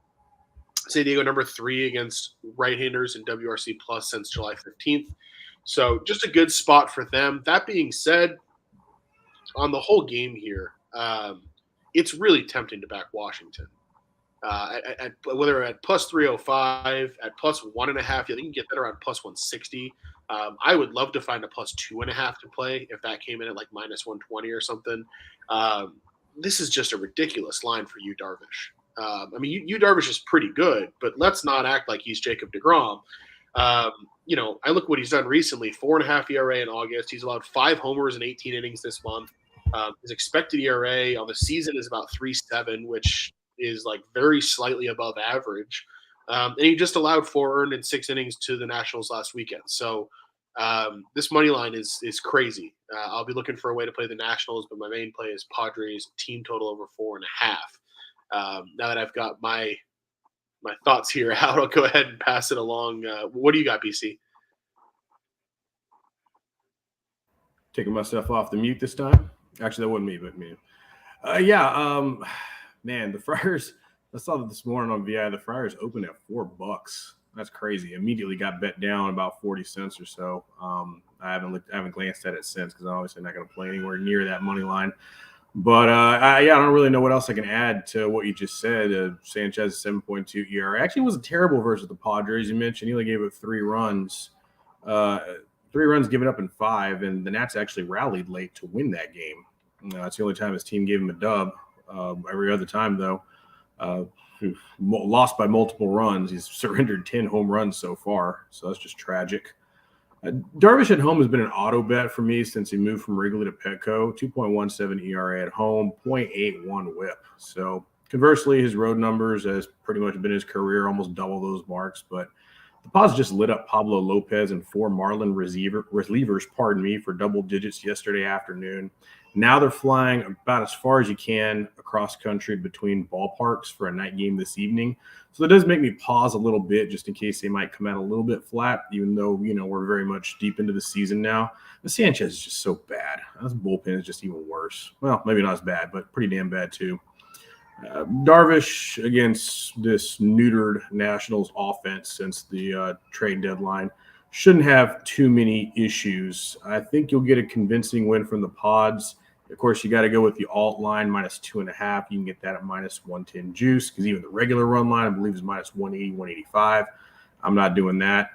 San Diego number 3 against right-handers in WRC plus since July 15th. So just a good spot for them. That being said, on the whole game here, it's really tempting to back Washington. Whether at plus 305, at plus 1.5, you can get that around plus 160. I would love to find a plus 2.5 to play if that came in at like minus 120 or something. This is just a ridiculous line for Yu Darvish. Yu Darvish is pretty good, but let's not act like he's Jacob deGrom. I look what he's done recently, 4.5 ERA in August. He's allowed 5 homers in 18 innings this month. His expected ERA on the season is about 3.7, which is like very slightly above average. And he just allowed 4 earned in 6 innings to the Nationals last weekend. So this money line is crazy. I'll be looking for a way to play the Nationals, but my main play is Padres team total over 4.5. Now that I've got my thoughts here out, I'll go ahead and pass it along. What do you got, BC? Taking myself off the mute this time. Actually, that wasn't me, but me. Man, the Friars. I saw that this morning on VI. The Friars opened at $4. That's crazy. Immediately got bet down about 40 cents or so. I haven't glanced at it since because I'm obviously not going to play anywhere near that money line. But I don't really know what else I can add to what you just said. Sanchez 7.2 ERA actually wasn't terrible versus the Padres. You mentioned he only gave up 3 runs. 3 runs given up in 5, and the Nats actually rallied late to win that game. It's the only time his team gave him a dub. Every other time, though, lost by multiple runs. He's surrendered 10 home runs so far, so that's just tragic. Darvish at home has been an auto bet for me since he moved from Wrigley to Petco. 2.17 ERA at home, 0.81 WHIP. So conversely, his road numbers has pretty much been his career, almost double those marks. But the Pods just lit up Pablo Lopez and 4 Marlin relievers, for double digits yesterday afternoon. Now they're flying about as far as you can across country between ballparks for a night game this evening. So that does make me pause a little bit just in case they might come out a little bit flat, even though, we're very much deep into the season now. The Sanchez is just so bad. This bullpen is just even worse. Well, maybe not as bad, but pretty damn bad too. Darvish against this neutered Nationals offense since the trade deadline shouldn't have too many issues. I think you'll get a convincing win from the Pods. Of course, you got to go with the alt line minus 2.5. You can get that at minus 110 juice because even the regular run line, I believe, is minus 180, 185. I'm not doing that.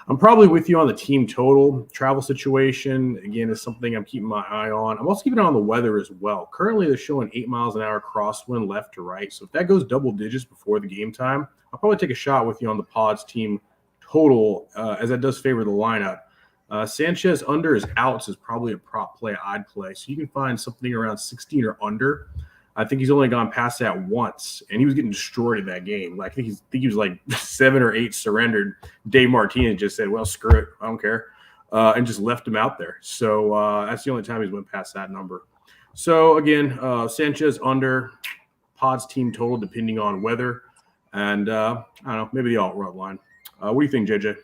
I'm probably with you on the team total. Travel situation, again, is something I'm keeping my eye on. I'm also keeping an eye on the weather as well. Currently, they're showing 8 miles an hour crosswind left to right. So if that goes double digits before the game time, I'll probably take a shot with you on the Pods team total, as that does favor the lineup. Sanchez under his outs is probably a prop play I'd play. So you can find something around 16 or under. I think he's only gone past that once, and he was getting destroyed in that game. I think he was like 7 or 8 surrendered. Dave Martinez just said, well, screw it. I don't care, and just left him out there. So that's the only time he's went past that number. So, again, Sanchez under, Pods team total depending on weather, and I don't know, maybe the alt-route line. What do you think, JJ?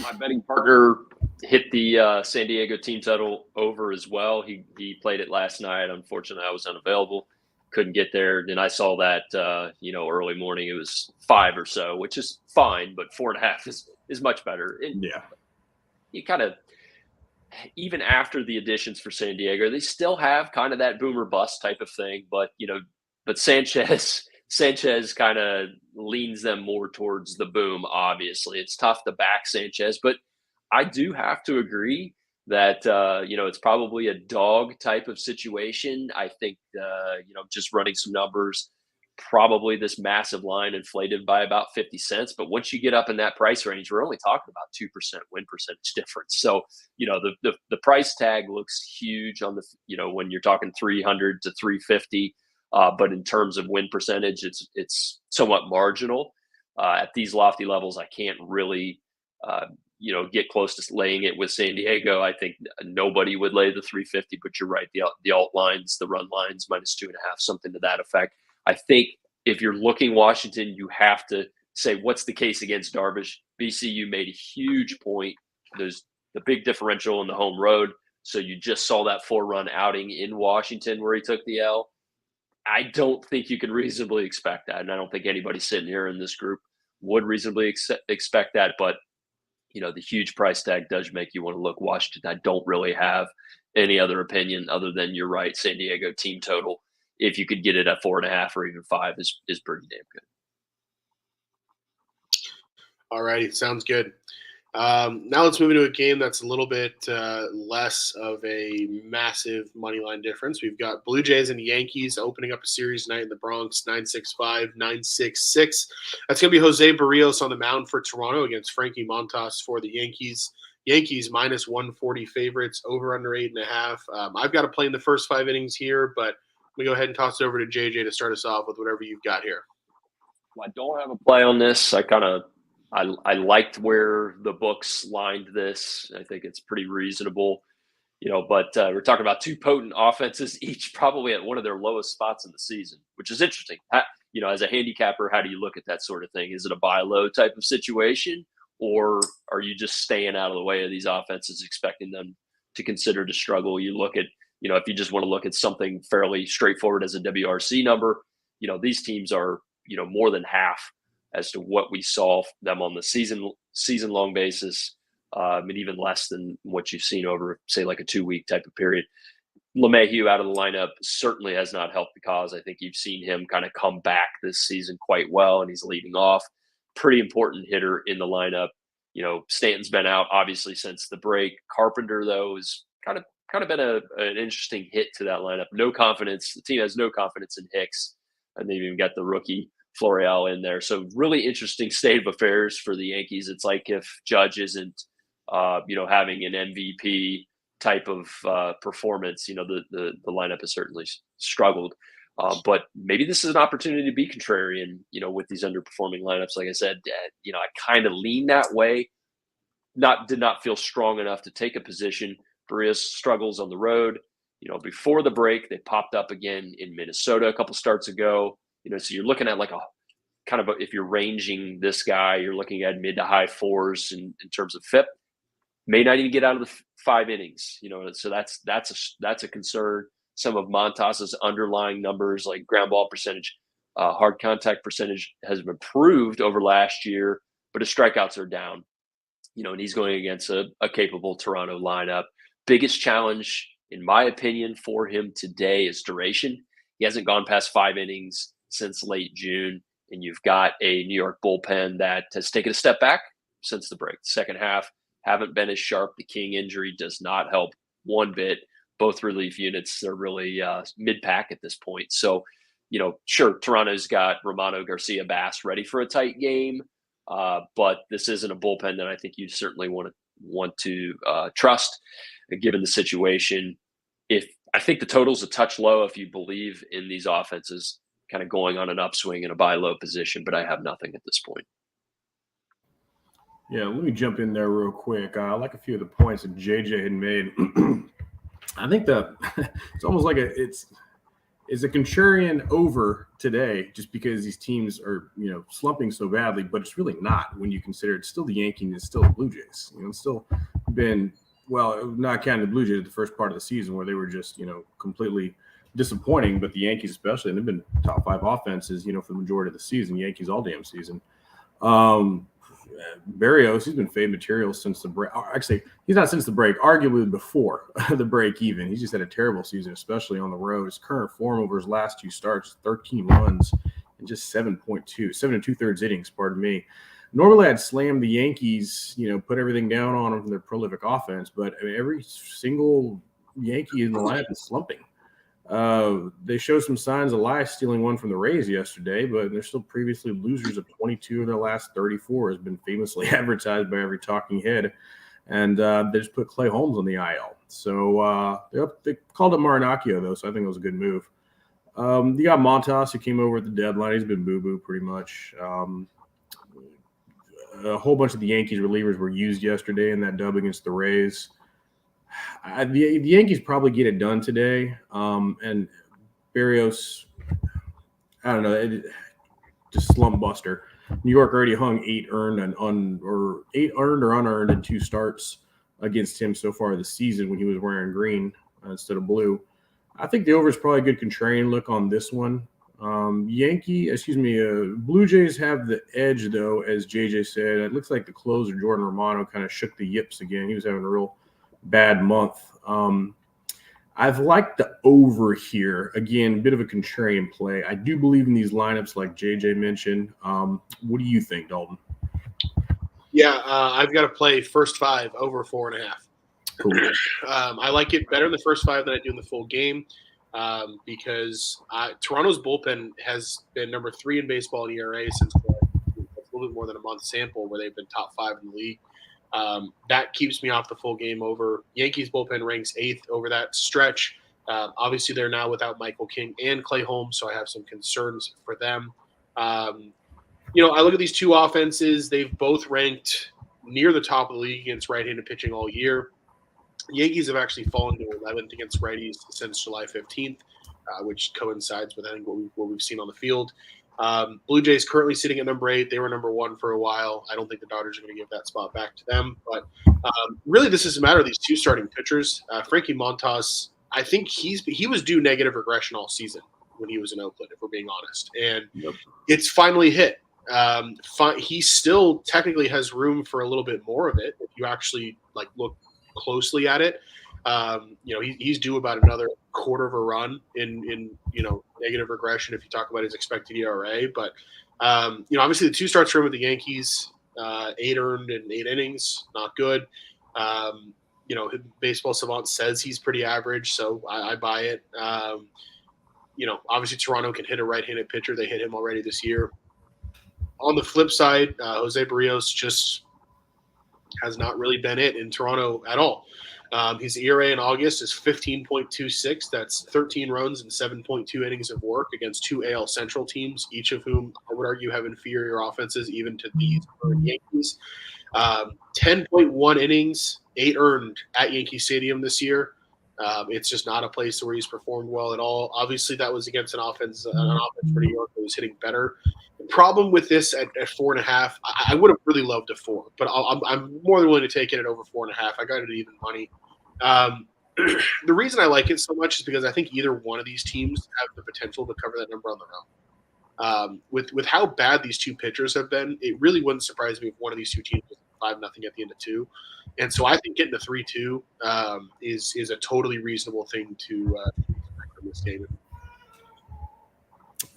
My betting partner hit the San Diego team total over as well. He played it last night. Unfortunately, I was unavailable. Couldn't get there. Then I saw that, early morning. It was 5 or so, which is fine, but 4.5 is much better. And yeah. You kind of, even after the additions for San Diego, they still have kind of that boomer bust type of thing. But Sanchez Sanchez kind of leans them more towards the boom, obviously. It's tough to back Sanchez, but I do have to agree that, it's probably a dog type of situation. I think, just running some numbers, probably this massive line inflated by about 50 cents. But once you get up in that price range, we're only talking about 2% win percentage difference. So, the price tag looks huge on when you're talking 300 to 350. But in terms of win percentage, it's somewhat marginal. At these lofty levels, I can't really, get close to laying it with San Diego. I think nobody would lay the 350, but you're right. The alt lines, the run lines, -2.5, something to that effect. I think if you're looking Washington, you have to say, what's the case against Darvish? BCU made a huge point. There's the big differential in the home road. So you just saw that 4-run outing in Washington where he took the L. I don't think you can reasonably expect that. And I don't think anybody sitting here in this group would reasonably expect that. But, the huge price tag does make you want to look Washington. I don't really have any other opinion other than you're right. San Diego team total, if you could get it at 4.5 or even 5 is pretty damn good. All righty. Sounds good. Now let's move into a game that's a little bit less of a massive money line difference. We've got Blue Jays and Yankees opening up a series tonight in the Bronx, 9-6-5, 9-6-6. That's going to be Jose Barrios on the mound for Toronto against Frankie Montas for the Yankees. Yankees -140 favorites, over under 8.5. I've got to play in the first 5 innings here, but we go ahead and toss it over to JJ to start us off with whatever you've got here. Well, I don't have a play on this. I liked where the books lined this. I think it's pretty reasonable, but we're talking about 2 potent offenses, each probably at one of their lowest spots in the season, which is interesting. As a handicapper, how do you look at that sort of thing? Is it a buy low type of situation, or are you just staying out of the way of these offenses, expecting them to consider to struggle? You look at, if you just want to look at something fairly straightforward as a WRC number, these teams are, more than half as to what we saw them on the season long basis, and even less than what you've seen over, say, like a 2-week type of period. LeMahieu out of the lineup certainly has not helped the cause. I think you've seen him kind of come back this season quite well, and he's leading off. Pretty important hitter in the lineup. Stanton's been out obviously since the break. Carpenter, though, is kind of been an interesting hit to that lineup. No confidence. The team has no confidence in Hicks, and they've even got the rookie Florial in there. So really interesting state of affairs for the Yankees. It's like if Judge isn't, having an MVP type of performance, the lineup has certainly struggled. But maybe this is an opportunity to be contrarian, with these underperforming lineups. Like I said, I kind of lean that way. Did not feel strong enough to take a position. Barrios struggles on the road. Before the break, they popped up again in Minnesota a couple starts ago. So you're looking at like a kind of if you're ranging this guy, you're looking at mid to high 4s in terms of FIP. May not even get out of the 5 innings, so that's a concern. Some of Montas's underlying numbers like ground ball percentage, hard contact percentage has improved over last year, but his strikeouts are down, and he's going against a capable Toronto lineup. Biggest challenge, in my opinion, for him today is duration. He hasn't gone past 5 innings since late June, and you've got a New York bullpen that has taken a step back since the break. Second half haven't been as sharp. The King injury does not help one bit. Both relief units are really mid-pack at this point. So, sure, Toronto's got Romano, Garcia, Bass ready for a tight game, but this isn't a bullpen that I think you certainly want to trust, given the situation. I think the total's a touch low if you believe in these offenses kind of going on an upswing in a buy low position, but I have nothing at this point. Yeah, let me jump in there real quick. I like a few of the points that JJ had made. I think that it's almost like it's a contrarian over today, just because these teams are slumping so badly, but it's really not when you consider it's still the Yankees, it's still the Blue Jays. It's still been, well, not counting the Blue Jays at the first part of the season where they were just completely disappointing, but the Yankees especially, and they've been top 5 offenses for the majority of the season. Yankees all damn season. Barrios, he's been fade material since the break. Actually, he's not since the break, arguably before the break even. He's just had a terrible season, especially on the road. His current form over his last 2 starts, 13 runs in just 7.2, 7 and 2/3 innings, pardon me. Normally I'd slam the Yankees, put everything down on them from their prolific offense, but I mean, every single Yankee in the lineup is slumping. They showed some signs of life stealing one from the Rays yesterday, but they're still previously losers of 22 of their last 34, has been famously advertised by every talking head. And they just put Clay Holmes on the IL. So they called up Marinaccio, though, so I think it was a good move. You got Montas, who came over at the deadline. He's been boo-boo pretty much. A whole bunch of the Yankees relievers were used yesterday in that dub against the Rays. The Yankees probably get it done today. And Berrios, I don't know, just slump buster. New York already hung 8 earned or unearned in 2 starts against him so far this season when he was wearing green instead of blue. I think the over is probably a good contrarian look on this one. Blue Jays have the edge, though, as JJ said. It looks like the closer, Jordan Romano, kind of shook the yips again. He was having a real bad month. I've liked the over here. Again, a bit of a contrarian play. I do believe in these lineups like JJ mentioned. What do you think, Dalton? Yeah, I've got to play first 5 over 4.5. Cool. I like it better in the first 5 than I do in the full game because Toronto's bullpen has been number 3 in baseball in ERA since a little bit more than a month sample where they've been top 5 in the league. That keeps me off the full game over. Yankees bullpen ranks 8th over that stretch. Obviously, they're now without Michael King and Clay Holmes, so I have some concerns for them. I look at these two offenses. They've both ranked near the top of the league against right-handed pitching all year. Yankees have actually fallen to 11th against righties since July 15th, which coincides with, I think, what we've seen on the field. Blue Jays currently sitting at number 8. They were number 1 for a while. I don't think the Dodgers are going to give that spot back to them. But really, this is a matter of these 2 starting pitchers. Frankie Montas, I think he was due negative regression all season when he was in Oakland, if we're being honest. And It's finally hit. He still technically has room for a little bit more of it if you actually look closely at it. He's due about another quarter of a run in negative regression if you talk about his expected ERA. But obviously the 2 starts for him with the Yankees, 8 earned in 8 innings, not good. Baseball Savant says he's pretty average, so I buy it. Obviously Toronto can hit a right-handed pitcher. They hit him already this year. On the flip side, Jose Barrios just has not really been it in Toronto at all. His ERA in August is 15.26. That's 13 runs and 7.2 innings of work against 2 AL Central teams, each of whom I would argue have inferior offenses even to these Yankees. 10.1 innings, 8 earned at Yankee Stadium this year. It's just not a place where he's performed well at all. Obviously, that was against an offense for New York that was hitting better. The problem with this at 4.5, I would have really loved a 4, but I'm more than willing to take it at over 4.5. I got it at even money. The reason I like it so much is because I think either one of these teams have the potential to cover that number on their own. With how bad these 2 pitchers have been, it really wouldn't surprise me if one of these 2 teams was 5-0 at the end of 2. And so I think getting a 3-2 is a totally reasonable thing to expect from this game.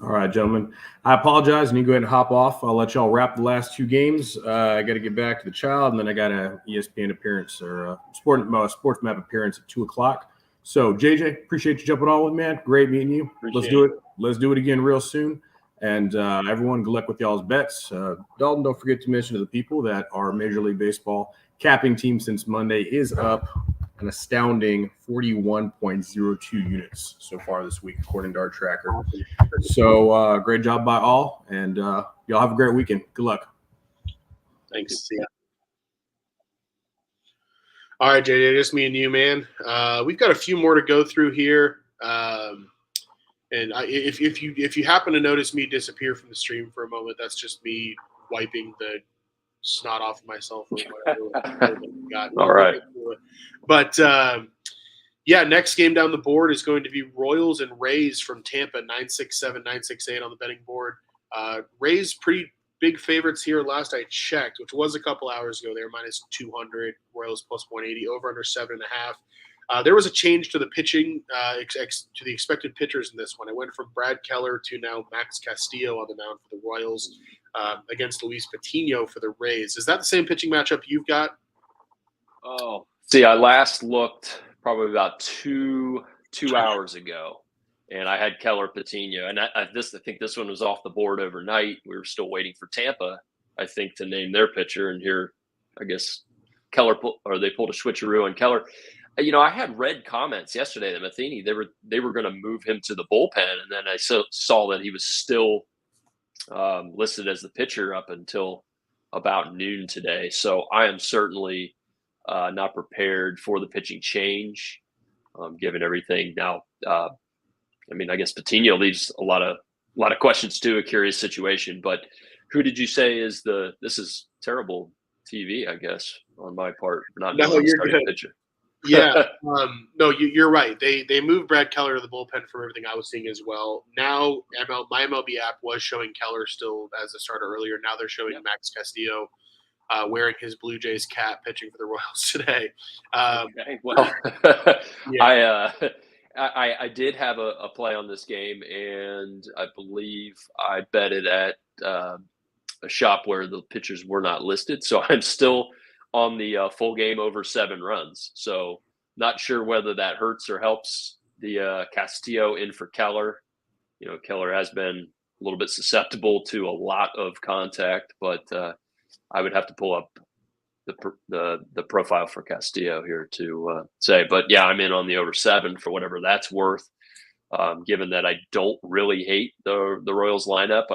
All right, gentlemen. I apologize, and you go ahead and hop off. I'll let y'all wrap the last 2 games. I got to get back to the child, and then I got a ESPN appearance or a sports map appearance at 2:00. So, JJ, appreciate you jumping on with me, man. Great meeting you. Let's do it. Let's do it again real soon. And everyone, good luck with y'all's bets. Dalton, don't forget to mention to the people that our Major League Baseball capping team since Monday is up an astounding 41.02 units so far this week, according to our tracker. So great job by all, and y'all have a great weekend. Good luck. Thanks. See ya. All right, JJ, just me and you, man. We've got a few more to go through here. And if you happen to notice me disappear from the stream for a moment, that's just me wiping the snot off of myself or whatever. All right. But next game down the board is going to be Royals and Rays from Tampa, 967, 968 on the betting board. Rays pretty big favorites here last I checked, which was a couple hours ago. They were minus 200, Royals plus 180, over under 7.5. There was a change to the pitching, to the expected pitchers in this one. It went from Brad Keller to now Max Castillo on the mound for the Royals against Luis Patino for the Rays. Is that the same pitching matchup you've got? Oh, see, I last looked probably about two hours ago, and I had Keller Patino, and I think this one was off the board overnight. We were still waiting for Tampa, I think, to name their pitcher, and here, I guess they pulled a switcheroo on Keller. I had read comments yesterday that Matheny they were going to move him to the bullpen, and then I saw that he was still listed as the pitcher up until about noon today. So I am certainly not prepared for the pitching change, given everything. Now, I guess Patino leaves a lot of questions too. A curious situation, but who did you say is this is terrible TV, I guess, on my part, not knowing the starting pitcher. Yeah, no, you're right. They moved Brad Keller to the bullpen from everything I was seeing as well. Now, my MLB app was showing Keller still as a starter earlier. Now they're showing Max Castillo wearing his Blue Jays cap, pitching for the Royals today. Okay. Well, yeah. I did have a play on this game, and I believe I bet it at a shop where the pitchers were not listed. So I'm still on the full game over 7 runs. So not sure whether that hurts or helps the Castillo in for Keller. Keller has been a little bit susceptible to a lot of contact, but I would have to pull up the profile for Castillo here to say. But yeah, I'm in on the over 7 for whatever that's worth. Given that I don't really hate the Royals lineup.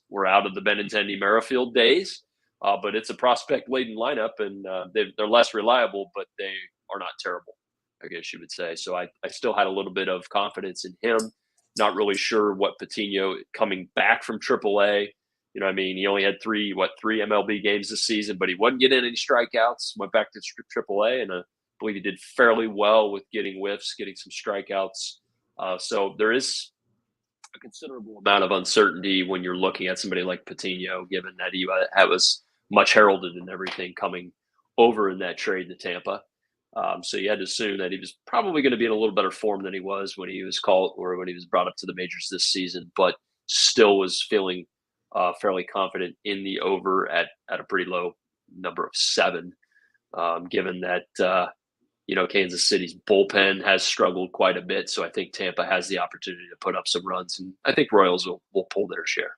We're out of the Benintendi Merrifield days. But it's a prospect-laden lineup, and they're less reliable, but they are not terrible, I guess you would say. So I still had a little bit of confidence in him. Not really sure what Patino coming back from AAA. He only had three MLB games this season, but he wasn't getting any strikeouts. Went back to AAA, and I believe he did fairly well with getting whiffs, getting some strikeouts. So there is a considerable amount of uncertainty when you're looking at somebody like Patino, given that he was much heralded and everything coming over in that trade to Tampa. So you had to assume that he was probably going to be in a little better form than he was when he was called or when he was brought up to the majors this season, but still was feeling fairly confident in the over at a pretty low number of 7, given that, Kansas City's bullpen has struggled quite a bit. So I think Tampa has the opportunity to put up some runs, and I think Royals will pull their share.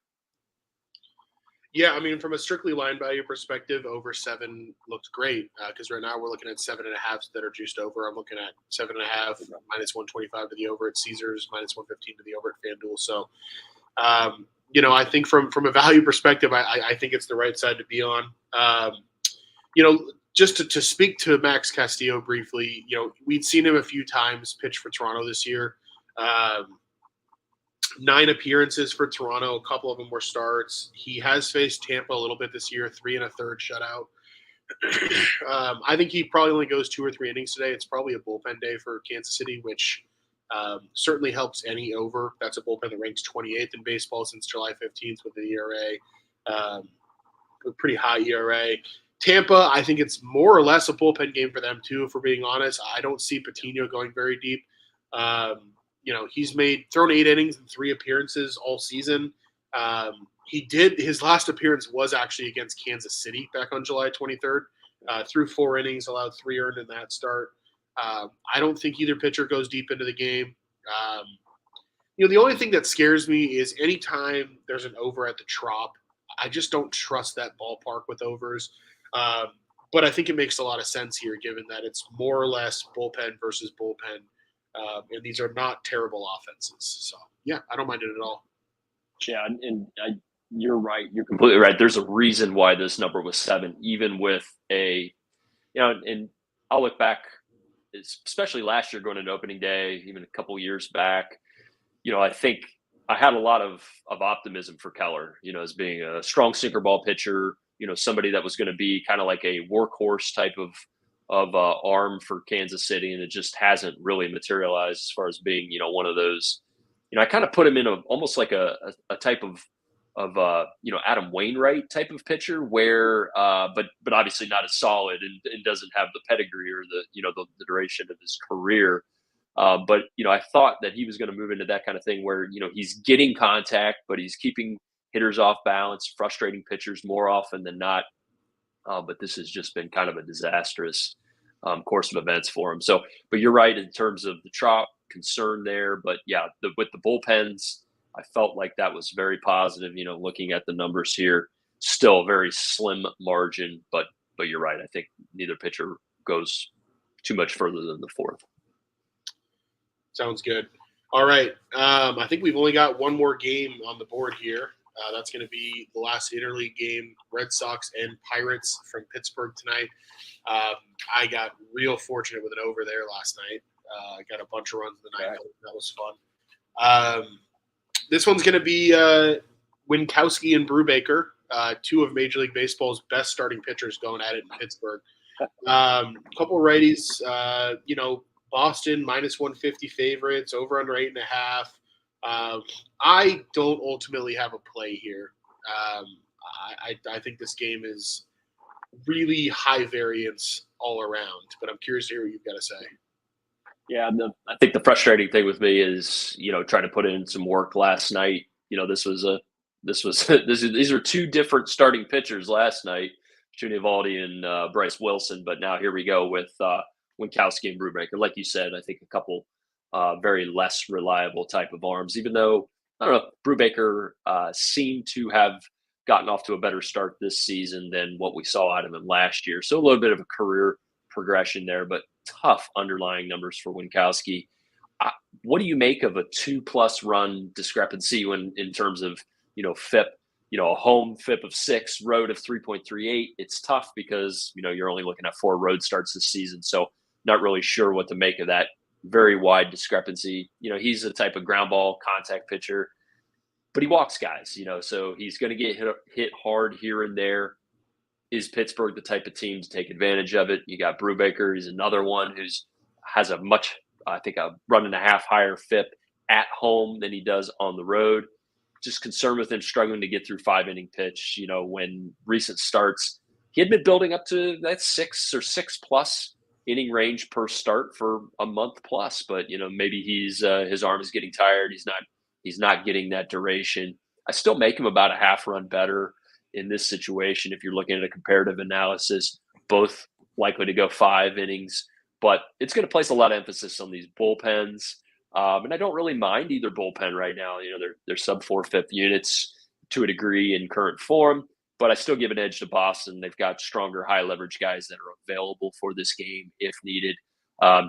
Yeah, from a strictly line value perspective, over 7 looks great because right now we're looking at 7.5 that are juiced over. I'm looking at 7.5 minus 125 to the over at Caesars, minus 115 to the over at FanDuel. So, I think from a value perspective, I think it's the right side to be on. Just to speak to Max Castillo briefly, we'd seen him a few times pitch for Toronto this year. 9 appearances for Toronto. A couple of them were starts. He has faced Tampa a little bit this year, 3 1/3 shutout. I think he probably only goes 2 or 3 innings today. It's probably a bullpen day for Kansas City, which certainly helps any over. That's a bullpen that ranks 28th in baseball since July 15th with an ERA, a pretty high ERA. Tampa, I think it's more or less a bullpen game for them too, if we're being honest. I don't see Patino going very deep. He's thrown 8 innings in 3 appearances all season. His last appearance was actually against Kansas City back on July 23rd. Threw 4 innings, allowed 3 earned in that start. I don't think either pitcher goes deep into the game. The only thing that scares me is anytime there's an over at the Trop, I just don't trust that ballpark with overs. But I think it makes a lot of sense here, given that it's more or less bullpen versus bullpen. And these are not terrible offenses. So, yeah, I don't mind it at all. Yeah, you're right. You're completely right. There's a reason why this number was 7, even with and I'll look back, especially last year going into opening day, even a couple of years back, I think I had a lot of optimism for Keller, as being a strong sinker ball pitcher, somebody that was going to be kind of like a workhorse type of arm for Kansas City. And it just hasn't really materialized as far as being, one of those, I kind of put him in almost like a type of Adam Wainwright type of pitcher, where but obviously not as solid and doesn't have the pedigree or the duration of his career. But I thought that he was going to move into that kind of thing where he's getting contact, but he's keeping hitters off balance, frustrating pitchers more often than not. But this has just been kind of a disastrous course of events for him. So, but you're right in terms of the Trop concern there. But yeah, with the bullpens, I felt like that was very positive. Looking at the numbers here, still a very slim margin. But you're right. I think neither pitcher goes too much further than the fourth. Sounds good. All right. I think we've only got one more game on the board here. That's going to be the last interleague game, Red Sox and Pirates from Pittsburgh tonight. I got real fortunate with an over there last night. I got a bunch of runs the night. Right. That was fun. This one's going to be Winkowski and Brubaker, two of Major League Baseball's best starting pitchers going at it in Pittsburgh. Couple righties, Boston minus 150 favorites, over under 8.5. I don't ultimately have a play here. I think this game is really high variance all around, but I'm curious to hear what you've got to say. Yeah, I think the frustrating thing with me is, trying to put in some work last night. These are two different starting pitchers last night, Eovaldi and Bryce Wilson, but now here we go with Winkowski and Brubaker. Like you said, I think a couple very less reliable type of arms, even though, I don't know, Brubaker seemed to have gotten off to a better start this season than what we saw out of him last year. So a little bit of a career progression there, but tough underlying numbers for Winkowski. What do you make of a 2+ run discrepancy in terms of, FIP, a home FIP of 6, road of 3.38? It's tough because, you're only looking at 4 road starts this season. So not really sure what to make of that very wide discrepancy. He's a type of ground ball contact pitcher, but he walks guys, so he's going to get hit hard here and there. Is Pittsburgh the type of team to take advantage of it? You got Brubaker. He's another one has a much, I think, a 1.5 higher FIP at home than he does on the road. Just concerned with him struggling to get through 5-inning pitch. When recent starts, he had been building up to that 6 or 6+ inning range per start for a month plus. But maybe his arm is getting tired. He's not getting that duration. I still make him about a half run better in this situation if you're looking at a comparative analysis. Both likely to go 5 innings, but it's going to place a lot of emphasis on these bullpens. And I don't really mind either bullpen right now. They're sub 4 FIP units to a degree in current form, but I still give an edge to Boston. They've got stronger, high leverage guys that are available for this game if needed.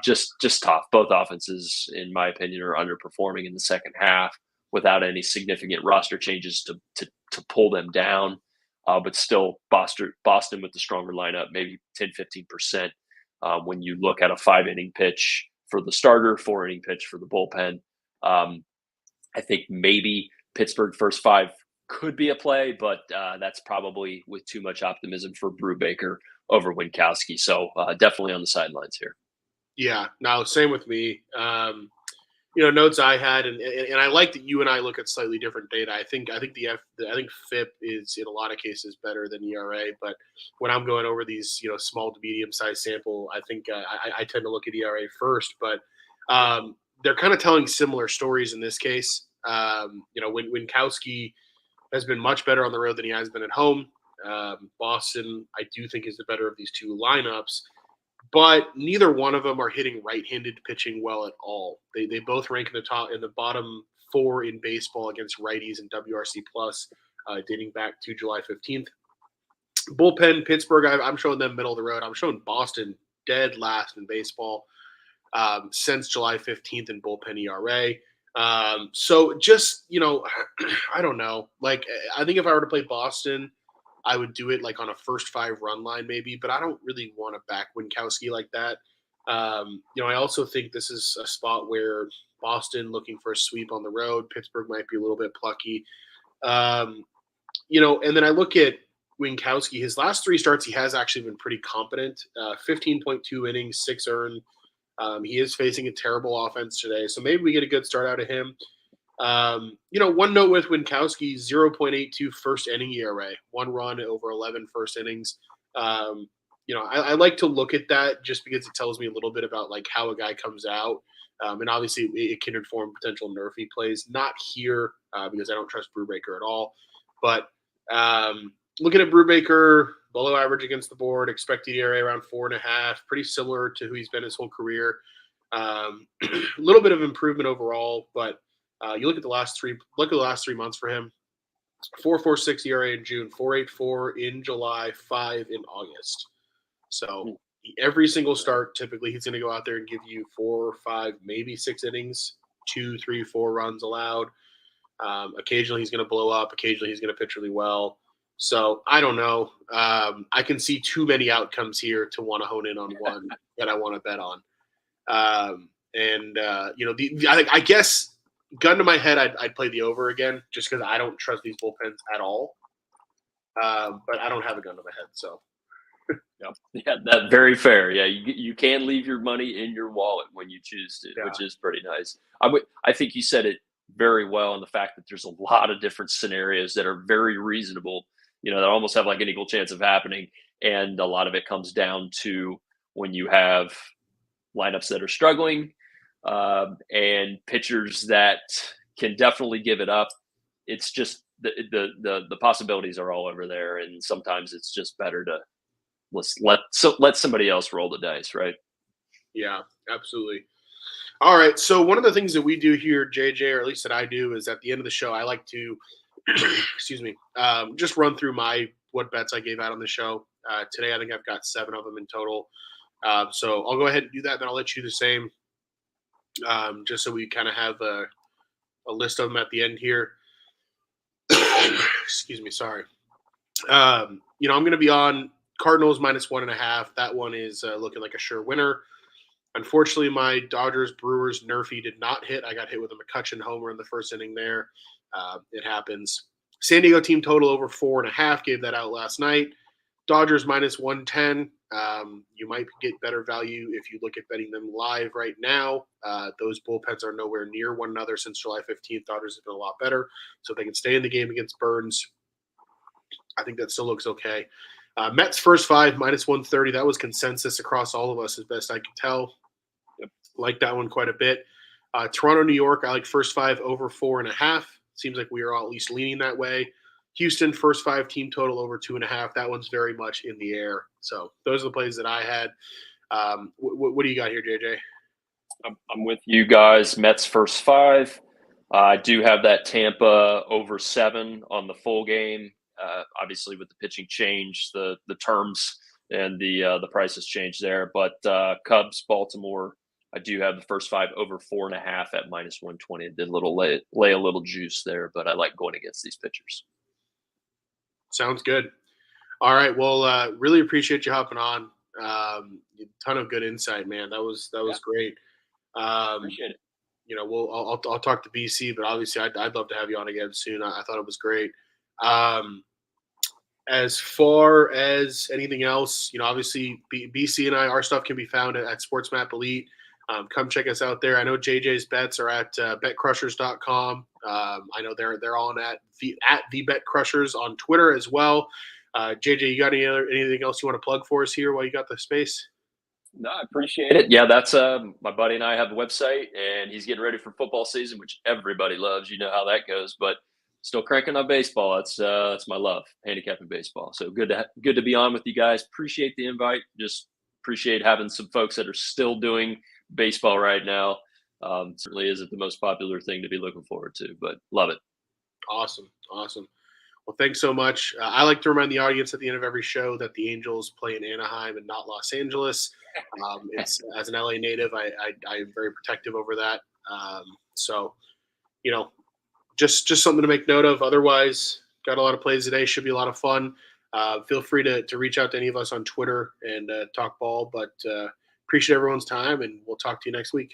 Just tough. Both offenses, in my opinion, are underperforming in the second half without any significant roster changes to pull them down. But still, Boston with the stronger lineup, maybe 10-15% when you look at a 5-inning pitch for the starter, 4-inning pitch for the bullpen. I think maybe Pittsburgh first 5 could be a play, but that's probably with too much optimism for Brubaker over Winkowski. So definitely on the sidelines here. Yeah, no, same with me. Notes I had, and I like that you and I look at slightly different data. I think FIP is in a lot of cases better than ERA, but when I'm going over these small to medium sized sample, I think I tend to look at ERA first. But they're kind of telling similar stories in this case. Winkowski has been much better on the road than he has been at home. Boston, I do think, is the better of these two lineups. But neither one of them are hitting right-handed pitching well at all. They both rank in the bottom 4 in baseball against righties and WRC plus, dating back to July 15th. Bullpen, Pittsburgh, I'm showing them middle of the road. I'm showing Boston dead last in baseball since July 15th in bullpen ERA. So just, I don't know. Like, I think if I were to play Boston, I would do it like on a first 5 run line maybe, but I don't really want to back Winkowski like that. I also think this is a spot where Boston looking for a sweep on the road. Pittsburgh might be a little bit plucky. And then I look at Winkowski. His last 3 starts, he has actually been pretty competent. 15.2 innings, 6 earned. He is facing a terrible offense today, so maybe we get a good start out of him. One note with Winkowski, 0.82 first inning ERA, 1 run over 11 first innings. I like to look at that just because it tells me a little bit about like how a guy comes out. And obviously it can inform potential nerf he plays. Not here because I don't trust Brubaker at all. But looking at Brubaker, below average against the board, expected ERA around 4.5, pretty similar to who he's been his whole career. A little bit of improvement overall, but you look at the last 3 months for him. 4.46 ERA in June, 4.84 in July, 5 in August. So every single start, typically he's going to go out there and give you 4, 5, maybe 6 innings, 2, 3, 4 runs allowed. Occasionally he's going to blow up. Occasionally he's going to pitch really well. So I don't know. I can see too many outcomes here to want to hone in on one that I want to bet on. I guess gun to my head, I'd play the over again just because I don't trust these bullpens at all. But I don't have a gun to my head, so. Yeah, that's very fair. Yeah, you can leave your money in your wallet when you choose to, which is pretty nice. I think you said it very well in the fact that there's a lot of different scenarios that are very reasonable, that almost have like an equal chance of happening. And a lot of it comes down to when you have lineups that are struggling and pitchers that can definitely give it up. It's just the possibilities are all over there. And sometimes it's just better to let somebody else roll the dice, right? Yeah, absolutely. All right. So one of the things that we do here, JJ, or at least that I do, is at the end of the show, I like to, just run through what bets I gave out on the show. Today, I think I've got 7 of them in total. So I'll go ahead and do that, then I'll let you do the same, just so we kind of have a list of them at the end here. Excuse me. Sorry. I'm going to be on Cardinals -1.5. That one is looking like a sure winner. Unfortunately, my Dodgers-Brewers nerfy did not hit. I got hit with a McCutcheon homer in the first inning there. It happens. San Diego team total over 4.5. Gave that out last night. Dodgers -110. You might get better value if you look at betting them live right now. Those bullpens are nowhere near one another since July 15th. Dodgers have been a lot better. So if they can stay in the game against Burns, I think that still looks okay. Mets first 5 -130. That was consensus across all of us as best I could tell. Yep. Like that one quite a bit. Toronto, New York, I like first 5 over 4.5. Seems like we are all at least leaning that way. Houston first 5 team total over 2.5. That one's very much in the air. So those are the plays that I had. What do you got here, JJ? I'm with you guys. Mets first 5. I do have that Tampa over 7 on the full game. Obviously, with the pitching change, the terms and the prices change there. But Cubs, Baltimore, I do have the first 5 over 4.5 at -120. It did lay a little juice there, but I like going against these pitchers. Sounds good. All right. Well, really appreciate you hopping on. A ton of good insight, man. That was great. Appreciate it. I'll talk to BC, but obviously I'd love to have you on again soon. I thought it was great. As far as anything else, obviously BC and our stuff can be found at Sports Map Elite. Come check us out there. I know JJ's bets are at betcrushers.com. I know they're on at the betcrushers on Twitter as well. JJ, you got anything else you want to plug for us here while you got the space? No, I appreciate it. Yeah, that's my buddy and I have the website, and he's getting ready for football season, which everybody loves. You know how that goes, but still cranking on baseball. That's my love, handicapping baseball. So good to be on with you guys. Appreciate the invite. Just appreciate having some folks that are still doing baseball right now. Certainly isn't the most popular thing to be looking forward to, but love it. Awesome. Well, thanks so much. I like to remind the audience at the end of every show that the Angels play in Anaheim and not Los Angeles. It's as an LA native, I am very protective over that. So, just something to make note of. Otherwise, got a lot of plays today. Should be a lot of fun. Feel free to reach out to any of us on Twitter and talk ball. But appreciate everyone's time, and we'll talk to you next week.